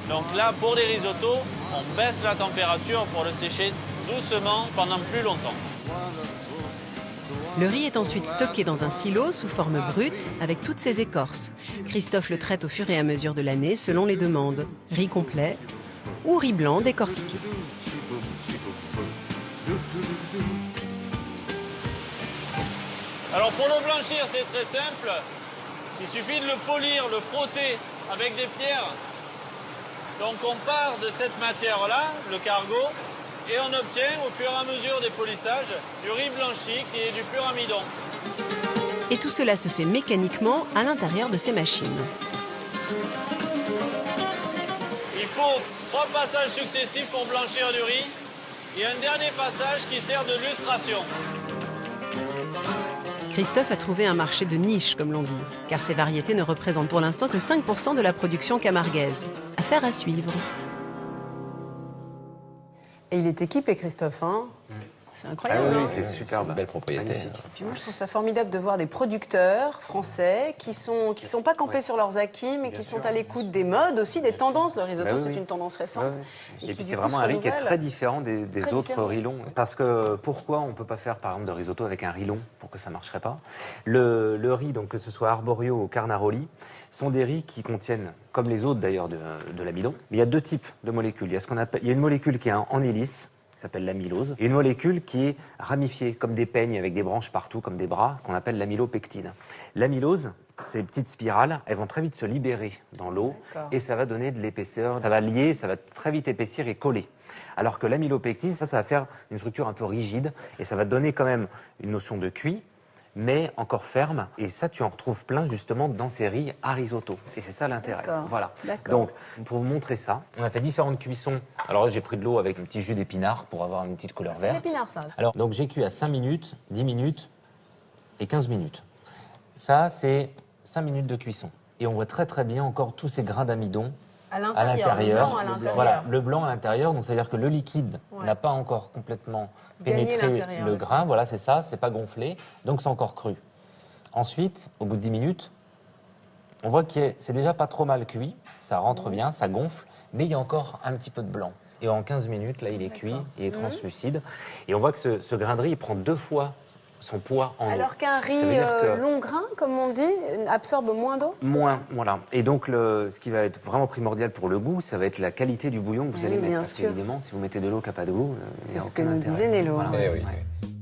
Donc là, pour des risottos, on baisse la température pour le sécher doucement pendant plus longtemps. Le riz est ensuite stocké dans un silo sous forme brute avec toutes ses écorces. Christophe le traite au fur et à mesure de l'année selon les demandes. Riz complet ou riz blanc décortiqué. Alors pour le blanchir, c'est très simple. Il suffit de le polir, le frotter avec des pierres. Donc on part de cette matière-là, le cargo, et on obtient au fur et à mesure des polissages du riz blanchi qui est du pur amidon. Et tout cela se fait mécaniquement à l'intérieur de ces machines. Il faut 3 passages successifs pour blanchir du riz et un dernier passage qui sert de lustration. Christophe a trouvé un marché de niche, comme l'on dit, car ces variétés ne représentent pour l'instant que 5% de la production camarguaise. Affaire à suivre. Et il est équipé, Christophe, hein? C'est incroyable. Ah oui, hein, c'est superbe. Belle propriété. Et puis moi, je trouve ça formidable de voir des producteurs français qui sont pas campés sur leurs acquis, mais qui sont à l'écoute des modes aussi, des tendances. Le risotto, c'est une tendance récente. Et puis c'est vraiment un riz qui est très différent des autres riz longs. Parce que pourquoi on ne peut pas faire par exemple de risotto avec un riz long pour que ça ne marcherait pas? Le riz, donc que ce soit Arborio ou Carnaroli, sont des riz qui contiennent, comme les autres d'ailleurs, de l'amidon. Mais il y a 2 types de molécules. Il y a une molécule qui est en hélice, qui s'appelle l'amylose, et une molécule qui est ramifiée, comme des peignes avec des branches partout, comme des bras, qu'on appelle l'amylopectine. L'amylose, Ces petites spirales, elles vont très vite se libérer dans l'eau et ça va donner de l'épaisseur. Ça va lier, ça va très vite épaissir et coller. Alors que l'amylopectine, ça va faire une structure un peu rigide et ça va donner quand même une notion de cuit, mais encore ferme. Et ça, tu en retrouves plein justement dans ces riz à risotto. Et c'est ça l'intérêt. Voilà. Donc, pour vous montrer ça, on a fait différentes cuissons. Alors là, j'ai pris de l'eau avec un petit jus d'épinard pour avoir une petite couleur verte. C'est l'épinard, ça. Alors, donc j'ai cuit à 5 minutes, 10 minutes et 15 minutes. Ça, c'est 5 minutes de cuisson. Et on voit très très bien encore tous ces grains d'amidon à l'intérieur. Voilà, le blanc à l'intérieur. Donc, c'est-à-dire que le liquide n'a pas encore complètement pénétré le grain. Voilà, c'est ça, c'est pas gonflé. Donc, c'est encore cru. Ensuite, au bout de 10 minutes, on voit que c'est déjà pas trop mal cuit. Ça rentre bien, ça gonfle, mais il y a encore un petit peu de blanc. Et en 15 minutes, là, il est cuit, il est translucide. Et on voit que ce grain de riz, il prend 2 fois son poids en eau. Alors qu'un riz long grain, comme on dit, absorbe moins d'eau. Moins, voilà. Et donc, ce qui va être vraiment primordial pour le goût, ça va être la qualité du bouillon que vous allez mettre. Parce qu'évidemment, si vous mettez de l'eau qui n'a pas de goût, c'est ce que nous disait Nello. Voilà.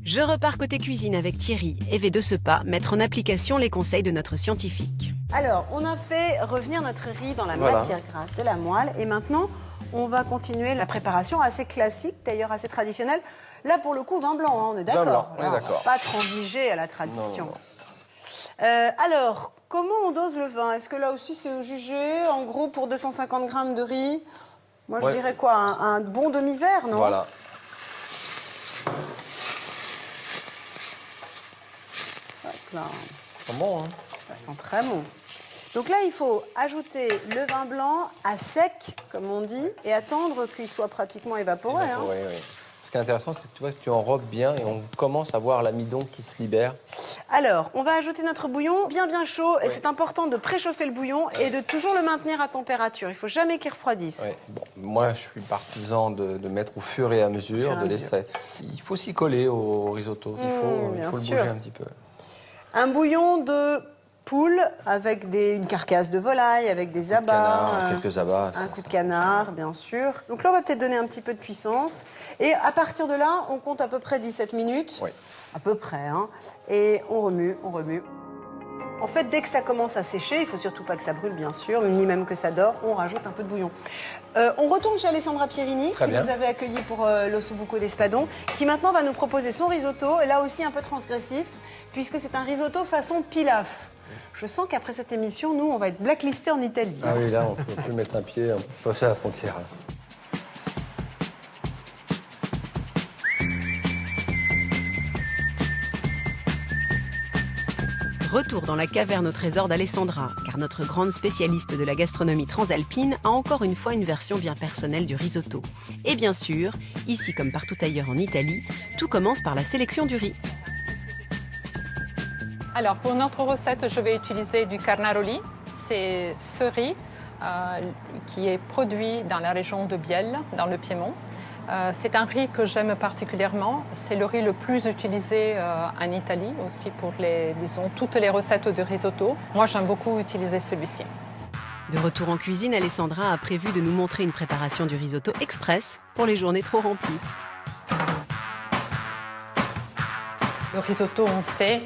Je repars côté cuisine avec Thierry et vais de ce pas mettre en application les conseils de notre scientifique. Alors, on a fait revenir notre riz dans la matière grasse de la moelle et maintenant, on va continuer la préparation assez classique, d'ailleurs assez traditionnelle. Là, pour le coup, vin blanc, hein, on est d'accord. On est d'accord. Pas transiger à la tradition. Non. Alors, comment on dose le vin? Est-ce que là aussi, c'est jugé? En gros, pour 250 grammes de riz, moi, je dirais quoi? Un bon demi-verre, non? Voilà. Là, C'est bon, hein? ça sent très bon. Donc là, il faut ajouter le vin blanc à sec, comme on dit, et attendre qu'il soit pratiquement évaporé. Oui. Ce qui est intéressant, c'est que tu vois que tu enrobes bien et on commence à voir l'amidon qui se libère. Alors, on va ajouter notre bouillon bien chaud. Et c'est important de préchauffer le bouillon et de toujours le maintenir à température. Il ne faut jamais qu'il refroidisse. Oui. Bon, moi, je suis partisan de mettre au fur et à mesure, de laisser. Il faut s'y coller au risotto. Il faut le bouger un petit peu. Un bouillon de poule avec une carcasse de volaille, avec des abats. Quelques abats. Un coup de canard, bien sûr. Donc là, on va peut-être donner un petit peu de puissance. Et à partir de là, on compte à peu près 17 minutes. Oui. À peu près, hein. Et on remue. En fait, dès que ça commence à sécher, il ne faut surtout pas que ça brûle, bien sûr, ni même que ça dort, on rajoute un peu de bouillon. On retourne chez Alessandra Pierini, qui nous avait accueillis pour l'Ossobuco d'Espadon, qui maintenant va nous proposer son risotto, et là aussi un peu transgressif, puisque c'est un risotto façon pilaf. Je sens qu'après cette émission, nous, on va être blacklistés en Italie. Ah oui, là, on ne peut plus mettre un pied, on peut passer à la frontière. Là. Retour dans la caverne au trésor d'Alessandra, car notre grande spécialiste de la gastronomie transalpine a encore une fois une version bien personnelle du risotto. Et bien sûr, ici comme partout ailleurs en Italie, tout commence par la sélection du riz. Alors, pour notre recette, je vais utiliser du carnaroli. C'est ce riz qui est produit dans la région de Bielle, dans le Piémont. C'est un riz que j'aime particulièrement. C'est le riz le plus utilisé en Italie aussi pour toutes les recettes de risotto. Moi, j'aime beaucoup utiliser celui-ci. De retour en cuisine, Alessandra a prévu de nous montrer une préparation du risotto express pour les journées trop remplies. Le risotto, on sait,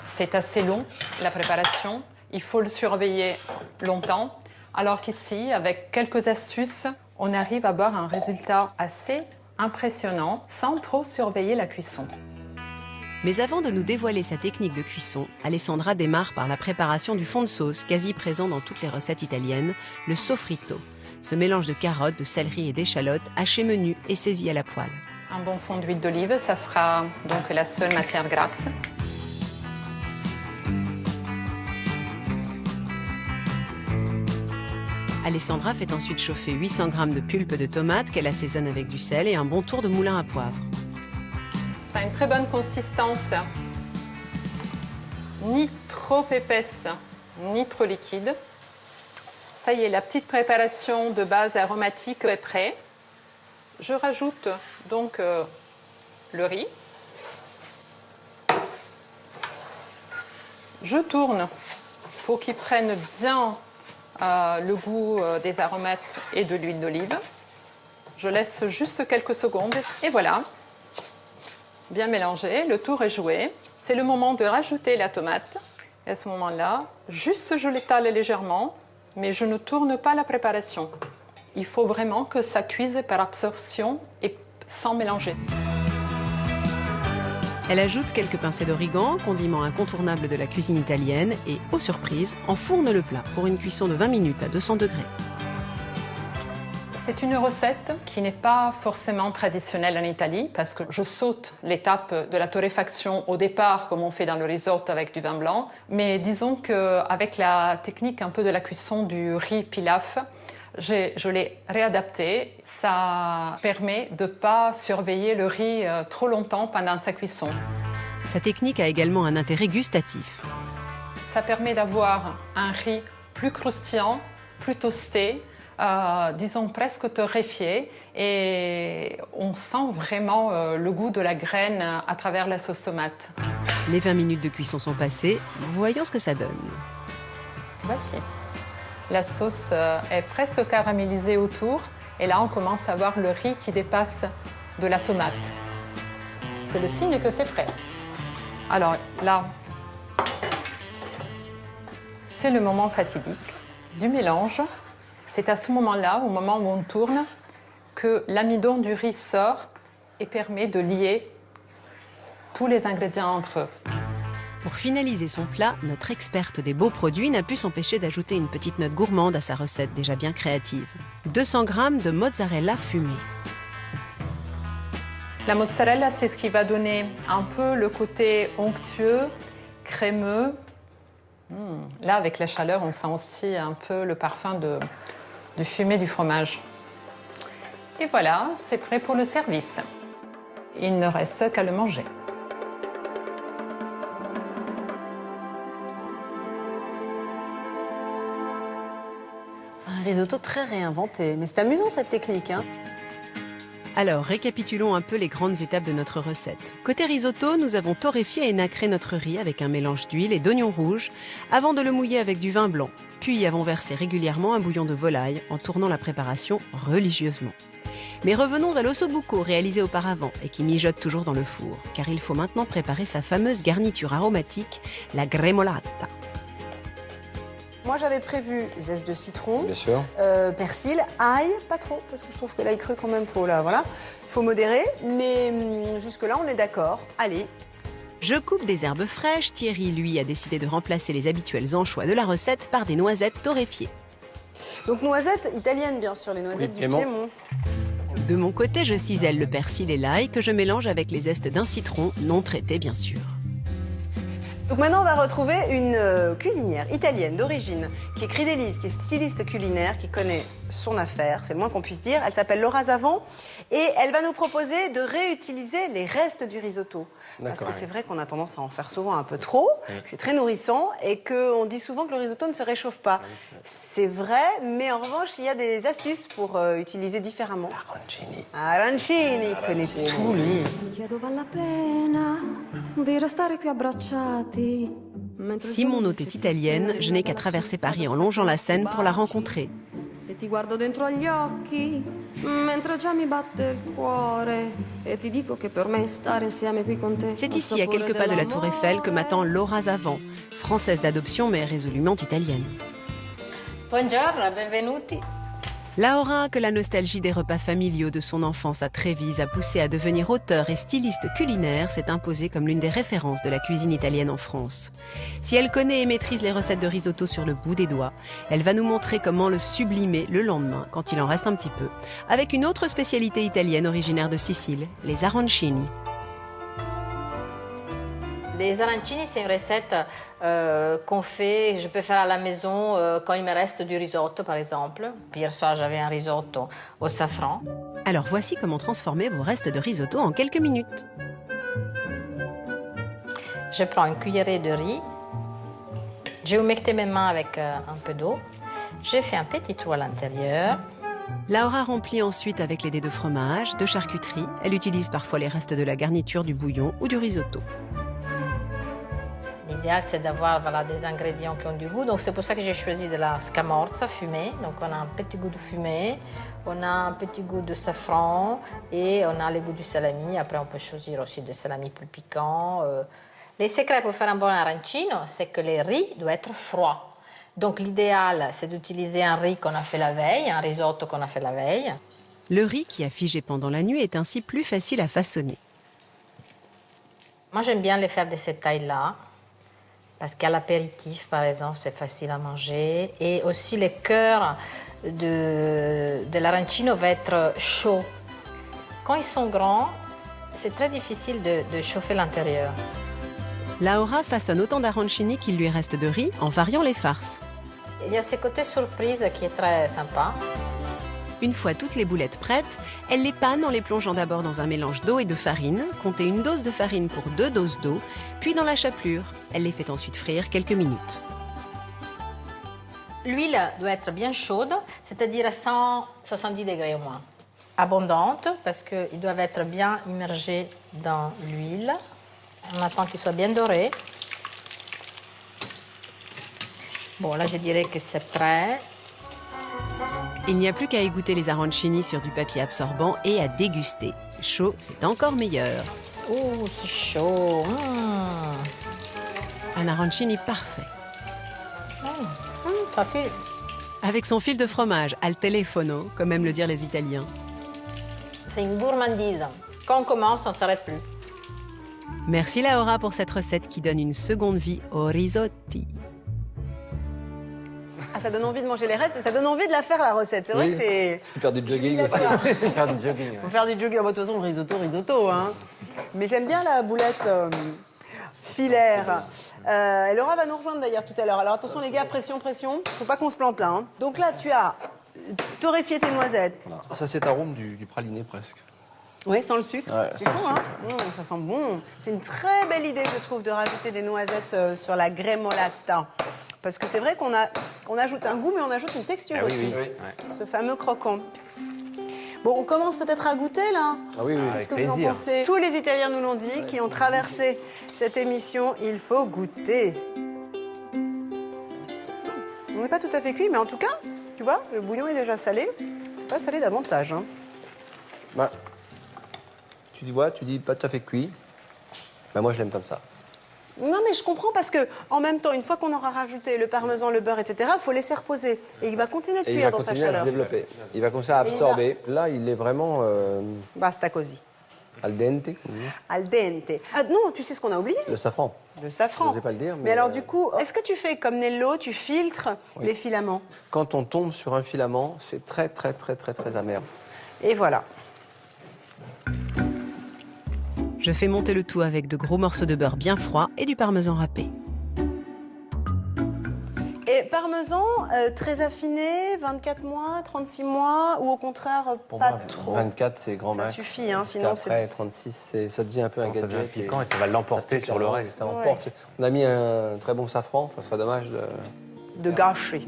c'est assez long, la préparation. Il faut le surveiller longtemps. Alors qu'ici, avec quelques astuces, on arrive à avoir un résultat assez impressionnant sans trop surveiller la cuisson. Mais avant de nous dévoiler sa technique de cuisson, Alessandra démarre par la préparation du fond de sauce, quasi présent dans toutes les recettes italiennes, le sofritto. Ce mélange de carottes, de céleri et d'échalotes haché menu et saisi à la poêle. Un bon fond d'huile d'olive, ça sera donc la seule matière grasse. Alessandra fait ensuite chauffer 800 g de pulpe de tomate qu'elle assaisonne avec du sel et un bon tour de moulin à poivre. Ça a une très bonne consistance, ni trop épaisse, ni trop liquide. Ça y est, la petite préparation de base aromatique est prête. Je rajoute donc le riz. Je tourne pour qu'il prenne bien le goût des aromates et de l'huile d'olive. Je laisse juste quelques secondes et voilà, bien mélangé, le tour est joué. C'est le moment de rajouter la tomate Et à ce moment-là, juste je l'étale légèrement, mais je ne tourne pas la préparation. Il faut vraiment que ça cuise par absorption et sans mélanger. Elle ajoute quelques pincées d'origan, condiment incontournable de la cuisine italienne, et, aux surprises, enfourne le plat pour une cuisson de 20 minutes à 200 degrés. C'est une recette qui n'est pas forcément traditionnelle en Italie parce que je saute l'étape de la torréfaction au départ comme on fait dans le risotto avec du vin blanc. Mais disons qu'avec la technique un peu de la cuisson du riz pilaf, je l'ai réadapté. Ça permet de ne pas surveiller le riz trop longtemps pendant sa cuisson. Sa technique a également un intérêt gustatif. Ça permet d'avoir un riz plus croustillant, plus toasté, disons presque torréfié, et on sent vraiment le goût de la graine à travers la sauce tomate. Les 20 minutes de cuisson sont passées, voyons ce que ça donne. Voici. La sauce est presque caramélisée autour, et là on commence à voir le riz qui dépasse de la tomate. C'est le signe que c'est prêt. Alors là, c'est le moment fatidique du mélange. C'est à ce moment-là, au moment où on tourne, que l'amidon du riz sort et permet de lier tous les ingrédients entre eux. Pour finaliser son plat, notre experte des beaux produits n'a pu s'empêcher d'ajouter une petite note gourmande à sa recette déjà bien créative. 200 g de mozzarella fumée. La mozzarella, c'est ce qui va donner un peu le côté onctueux, crémeux. Là, avec la chaleur, on sent aussi un peu le parfum de fumée du fromage. Et voilà, c'est prêt pour le service. Il ne reste qu'à le manger. Un risotto très réinventé, mais c'est amusant cette technique, hein. Alors, récapitulons un peu les grandes étapes de notre recette. Côté risotto, nous avons torréfié et nacré notre riz avec un mélange d'huile et d'oignons rouges avant de le mouiller avec du vin blanc. Puis avons versé régulièrement un bouillon de volaille en tournant la préparation religieusement. Mais revenons à l'ossobuco réalisé auparavant et qui mijote toujours dans le four, car il faut maintenant préparer sa fameuse garniture aromatique, la gremolata. Moi, j'avais prévu zeste de citron, Bien sûr. persil, ail, pas trop, parce que je trouve que l'ail cru, quand même, faut modérer. Mais jusque-là, on est d'accord. Allez. Je coupe des herbes fraîches. Thierry, lui, a décidé de remplacer les habituels anchois de la recette par des noisettes torréfiées. Donc, noisettes italiennes, bien sûr, les noisettes du Piémont. De mon côté, je cisèle le persil et l'ail que je mélange avec les zestes d'un citron, non traité, bien sûr. Donc maintenant, on va retrouver une cuisinière italienne d'origine qui écrit des livres, qui est styliste culinaire, qui connaît son affaire, c'est le moins qu'on puisse dire. Elle s'appelle Laura Zavon et elle va nous proposer de réutiliser les restes du risotto. Parce que c'est vrai qu'on a tendance à en faire souvent un peu trop, que c'est très nourrissant et qu'on dit souvent que le risotto ne se réchauffe pas. C'est vrai, mais en revanche, il y a des astuces pour utiliser différemment. Arancini, il connaît tout, lui. Si mon hôte est italienne, je n'ai qu'à traverser Paris en longeant la Seine pour la rencontrer. C'est ici, à quelques pas de la Tour Eiffel, que m'attend Laura Zavon, française d'adoption mais résolument italienne. Buongiorno, benvenuti. Laura, que la nostalgie des repas familiaux de son enfance à Trévise a poussé à devenir auteure et styliste culinaire, s'est imposée comme l'une des références de la cuisine italienne en France. Si elle connaît et maîtrise les recettes de risotto sur le bout des doigts, elle va nous montrer comment le sublimer le lendemain, quand il en reste un petit peu, avec une autre spécialité italienne originaire de Sicile, les arancini. Les arancini, c'est une recette qu'on fait, je peux faire à la maison quand il me reste du risotto, par exemple. Hier soir, j'avais un risotto au safran. Alors voici comment transformer vos restes de risotto en quelques minutes. Je prends une cuillerée de riz. J'ai humecté mes mains avec un peu d'eau. J'ai fait un petit trou à l'intérieur. Laura remplit ensuite avec les dés de fromage, de charcuterie. Elle utilise parfois les restes de la garniture du bouillon ou du risotto. L'idéal, c'est d'avoir des ingrédients qui ont du goût. Donc, c'est pour ça que j'ai choisi de la scamorza fumée. Donc, on a un petit goût de fumée, on a un petit goût de safran et on a le goût du salami. Après, on peut choisir aussi des salamis plus piquants. Les secrets pour faire un bon arancino, c'est que le riz doit être froid. Donc l'idéal, c'est d'utiliser un riz qu'on a fait la veille, un risotto qu'on a fait la veille. Le riz qui a figé pendant la nuit est ainsi plus facile à façonner. Moi, j'aime bien les faire de cette taille-là, parce qu'à l'apéritif, par exemple, c'est facile à manger. Et aussi, le cœur de l'arancino va être chaud. Quand ils sont grands, c'est très difficile de chauffer l'intérieur. Laura façonne autant d'arancini qu'il lui reste de riz en variant les farces. Il y a ce côté surprise qui est très sympa. Une fois toutes les boulettes prêtes, elle les panne en les plongeant d'abord dans un mélange d'eau et de farine. Comptez une dose de farine pour 2 doses d'eau, puis dans la chapelure. Elle les fait ensuite frire quelques minutes. L'huile doit être bien chaude, c'est-à-dire à 170 degrés au moins. Abondante, parce qu'ils doivent être bien immergés dans l'huile. On attend qu'ils soient bien dorés. Bon, là, je dirais que c'est prêt. Il n'y a plus qu'à égoutter les arancini sur du papier absorbant et à déguster. Chaud, c'est encore meilleur. Oh, c'est chaud. Un arancini parfait. Ça file. Avec son fil de fromage, al telefono, comme aiment le dire les Italiens. C'est une gourmandise. Quand on commence, on ne s'arrête plus. Merci Laura pour cette recette qui donne une seconde vie aux risotti. Ah, ça donne envie de manger les restes et ça donne envie de la faire, la recette. C'est vrai que c'est... Faire du jogging aussi. Faire du jogging. Faut faire du jogging. De toute façon, risotto, hein. Mais j'aime bien la boulette filaire. Et Laura va nous rejoindre d'ailleurs tout à l'heure. Alors attention les gars, pression. Faut pas qu'on se plante là. Hein. Donc là, tu as torréfié tes noisettes. Voilà. Ça, c'est arôme du praliné presque. Oui, sans le sucre. Ouais, c'est sans bon, le hein. Ça sent bon. C'est une très belle idée, je trouve, de rajouter des noisettes sur la gremolata. Parce que c'est vrai qu'on ajoute un goût, mais on ajoute une texture aussi. Oui. Ce fameux croquant. Bon, on commence peut-être à goûter, là. Ah oui, Qu'est-ce que vous en pensez? Tous les Italiens nous l'ont dit, qui ont traversé cette émission, il faut goûter. On n'est pas tout à fait cuit, mais en tout cas, tu vois, le bouillon est déjà salé. Pas salé davantage, hein. Bah, tu dis pas tout à fait cuit. Bah, moi, je l'aime comme ça. Non, mais je comprends parce que en même temps, une fois qu'on aura rajouté le parmesan, le beurre, etc., il faut laisser reposer. Et il va continuer de cuire dans sa chaleur. Il va continuer à se développer. Il va commencer à absorber. Là, il est vraiment... Basta così. Al dente. Al dente. Ah non, tu sais ce qu'on a oublié? Le safran. Le safran. Je n'osais pas le dire. Mais alors du coup, est-ce que tu fais comme Nello, tu filtres les filaments? Quand on tombe sur un filament, c'est très amer. Et voilà. Je fais monter le tout avec de gros morceaux de beurre bien froid et du parmesan râpé. Et parmesan très affiné, 24 mois, 36 mois, ou au contraire Pour pas moi, trop? 24, c'est grand max. Ça suffit, hein, sinon c'est... Après, 36, ça devient un peu un Ça devient gadget. piquant et ça va l'emporter sur le reste. Ça emporte. On a mis un très bon safran, ça serait dommage de gâcher.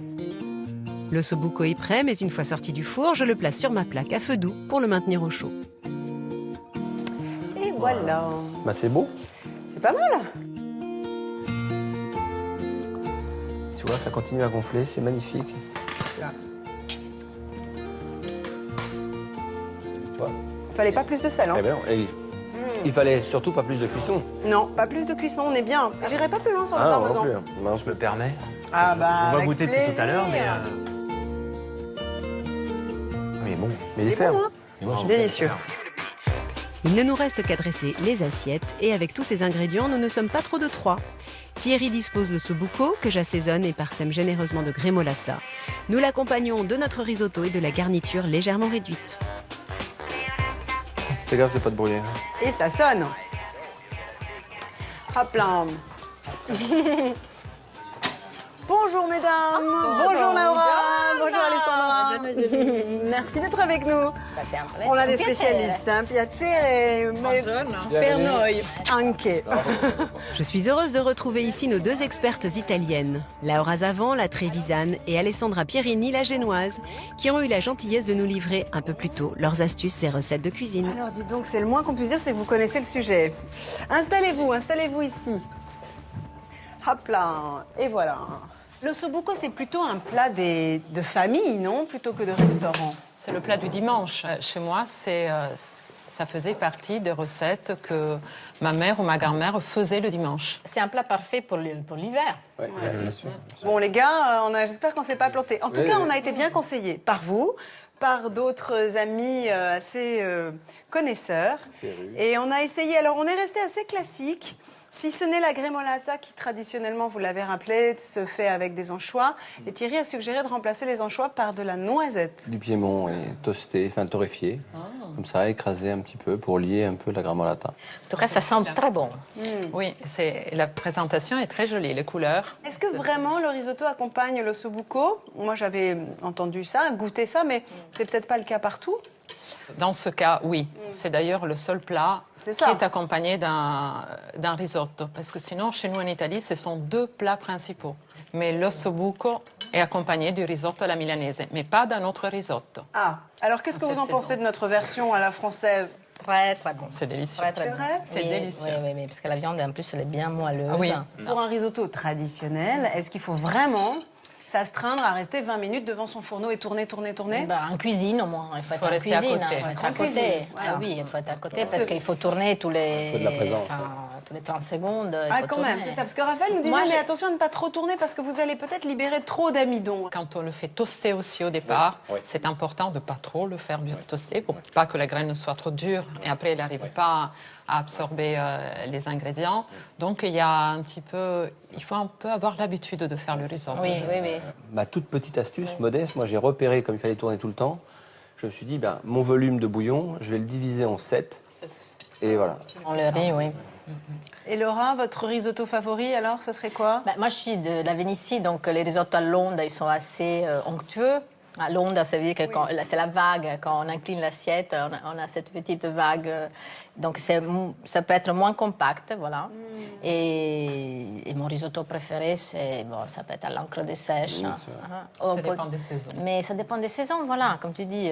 Le sobuco est prêt, mais une fois sorti du four, je le place sur ma plaque à feu doux pour le maintenir au chaud. Et voilà. Bah, c'est beau. C'est pas mal. Tu vois, ça continue à gonfler, c'est magnifique. Tu vois? Fallait pas plus de sel, hein? Eh bien, il fallait surtout pas plus de cuisson. Non, pas plus de cuisson, on est bien. J'irai pas plus loin sur le Ah, non, parmesan. non plus. Non, Je me permets. Ah bah, Je vais avec goûter depuis tout à l'heure, mais... plaisir. Mais bon. Mais il est ferme. Bon, hein. Délicieux. Il ne nous reste qu'à dresser les assiettes et avec tous ces ingrédients, nous ne sommes pas trop de 3. Thierry dispose le sobuco que j'assaisonne et parsème généreusement de gremolata. Nous l'accompagnons de notre risotto et de la garniture légèrement réduite. Fais gaffe de pas te brûler. Et ça sonne. Hop là. Bonjour mesdames, bonjour Laura, bonjour Alessandra. Merci d'être avec nous. C'est un plaisir. On a des spécialistes, hein, piacere, per noi anche. Je suis heureuse de retrouver ici nos 2 expertes italiennes, Laura Zavan, la Trévisane, et Alessandra Pierini, la Génoise, qui ont eu la gentillesse de nous livrer un peu plus tôt leurs astuces et recettes de cuisine. Alors dites donc, c'est le moins qu'on puisse dire, c'est que vous connaissez le sujet. Installez-vous ici. Hop là, et voilà. Le sobuco, c'est plutôt un plat de famille, non? Plutôt que de restaurant. C'est le plat du dimanche. Chez moi, c'est Ça faisait partie des recettes que ma mère ou ma grand-mère faisaient le dimanche. C'est un plat parfait pour l'hiver. Ouais, bien sûr. Bon, les gars, j'espère qu'on ne s'est pas planté. En tout cas, on a été bien conseillés par vous, par d'autres amis assez connaisseurs. Et on a essayé. Alors, on est resté assez classique. Si ce n'est la gremolata qui, traditionnellement, vous l'avez rappelé, se fait avec des anchois. Et Thierry a suggéré de remplacer les anchois par de la noisette. Du piémont et toasté, enfin torréfié. Comme ça, écrasé un petit peu pour lier un peu la gremolata. En tout cas, ça sent très bon. Oui, la présentation est très jolie, les couleurs. Est-ce que vraiment le risotto accompagne l'ossobuco? Moi, j'avais entendu ça, goûté ça, mais c'est peut-être pas le cas partout. Dans ce cas, oui. C'est d'ailleurs le seul plat qui est accompagné d'un risotto. Parce que sinon, chez nous en Italie, ce sont 2 plats principaux. Mais l'ossobuco est accompagné du risotto alla milanese, mais pas d'un autre risotto. Ah, alors qu'est-ce que vous en pensez de notre version à la française? Très, très bon. C'est délicieux. Très C'est bon. vrai? C'est délicieux. Oui, parce que la viande, en plus, elle est bien moelleuse. Ah oui. Pour un risotto traditionnel, est-ce qu'il faut vraiment s'astreindre à rester 20 minutes devant son fourneau et tourner? En cuisine, au moins. Il faut être en rester à cuisine. côté. Il faut être à En cuisine, côté. voilà. Ah oui, il faut être à côté parce qu'il faut tourner tous les... Il faut de la présence. Tous les 30 secondes. Ah, quand même, c'est ça. Parce que Raphaël nous disait, Moi, mais attention à ne pas trop tourner parce que vous allez peut-être libérer trop d'amidon. Quand on le fait toaster aussi au départ, c'est important de ne pas trop le faire toaster pour pas que la graine soit trop dure et après elle n'arrive pas à absorber les ingrédients. Donc il faut un peu avoir l'habitude de faire le risotto. Oui. Ma toute petite astuce, modeste, moi j'ai repéré comme il fallait tourner tout le temps. Je me suis dit, mon volume de bouillon, je vais le diviser en 7. Et voilà. On le riz, oui. Et Laura, votre risotto favori, alors, ce serait quoi? Moi, je suis de la Vénétie, donc les risottos à l'onde, ils sont assez onctueux. À l'onde, ça veut dire que c'est la vague. Quand on incline l'assiette, on a cette petite vague. Donc, ça peut être moins compact, voilà. Et mon risotto préféré, ça peut être à l'encre de sèche. Ça dépend des saisons. Mais ça dépend des saisons, voilà. Comme tu dis,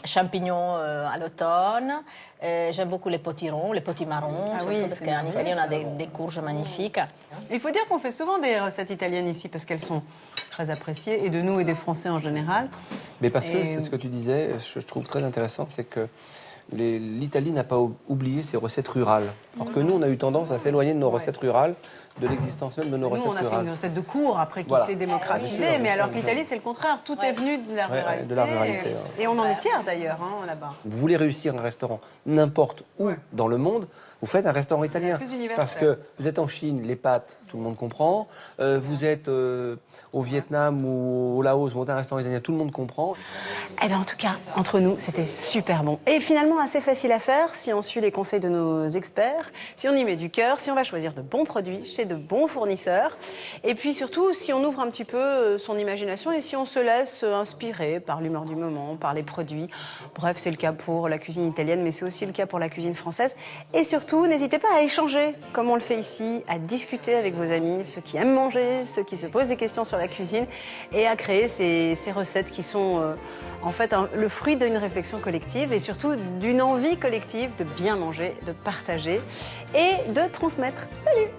champignons à l'automne. J'aime beaucoup les potirons, les potimarrons, surtout parce qu'en Italie, on a des courges magnifiques. Il faut dire qu'on fait souvent des recettes italiennes ici parce qu'elles sont très appréciées, et de nous et des Français en général. Mais parce que c'est ce que tu disais, je trouve très intéressant, c'est que l'Italie n'a pas oublié ses recettes rurales. Alors que nous, on a eu tendance à s'éloigner de nos recettes rurales, de l'existence même de nos recettes Nous, on a fait rurales. une recette de cour après qui s'est démocratisée, Bien sûr, mais alors que bien sûr. l'Italie, c'est le contraire. Tout est venu de la ruralité. de la ruralité, Et on en est fiers d'ailleurs, là-bas. Vous voulez réussir un restaurant n'importe où dans le monde, vous faites un restaurant italien. Plus universel. Parce que vous êtes en Chine, les pâtes, tout le monde comprend. Vous êtes au Vietnam ou au Laos, vous montez un restaurant italien, tout le monde comprend. Eh bien, en tout cas, entre nous, c'était super bon. Et finalement, assez facile à faire si on suit les conseils de nos experts, si on y met du cœur, si on va choisir de bons produits chez de bons fournisseurs. Et puis surtout, si on ouvre un petit peu son imagination et si on se laisse inspirer par l'humeur du moment, par les produits. Bref, c'est le cas pour la cuisine italienne, mais c'est aussi le cas pour la cuisine française. Et surtout, n'hésitez pas à échanger, comme on le fait ici, à discuter avec vos amis, ceux qui aiment manger, ceux qui se posent des questions sur la cuisine, et à créer ces recettes qui sont en fait le fruit d'une réflexion collective et surtout d'une envie collective de bien manger, de partager et de transmettre. Salut!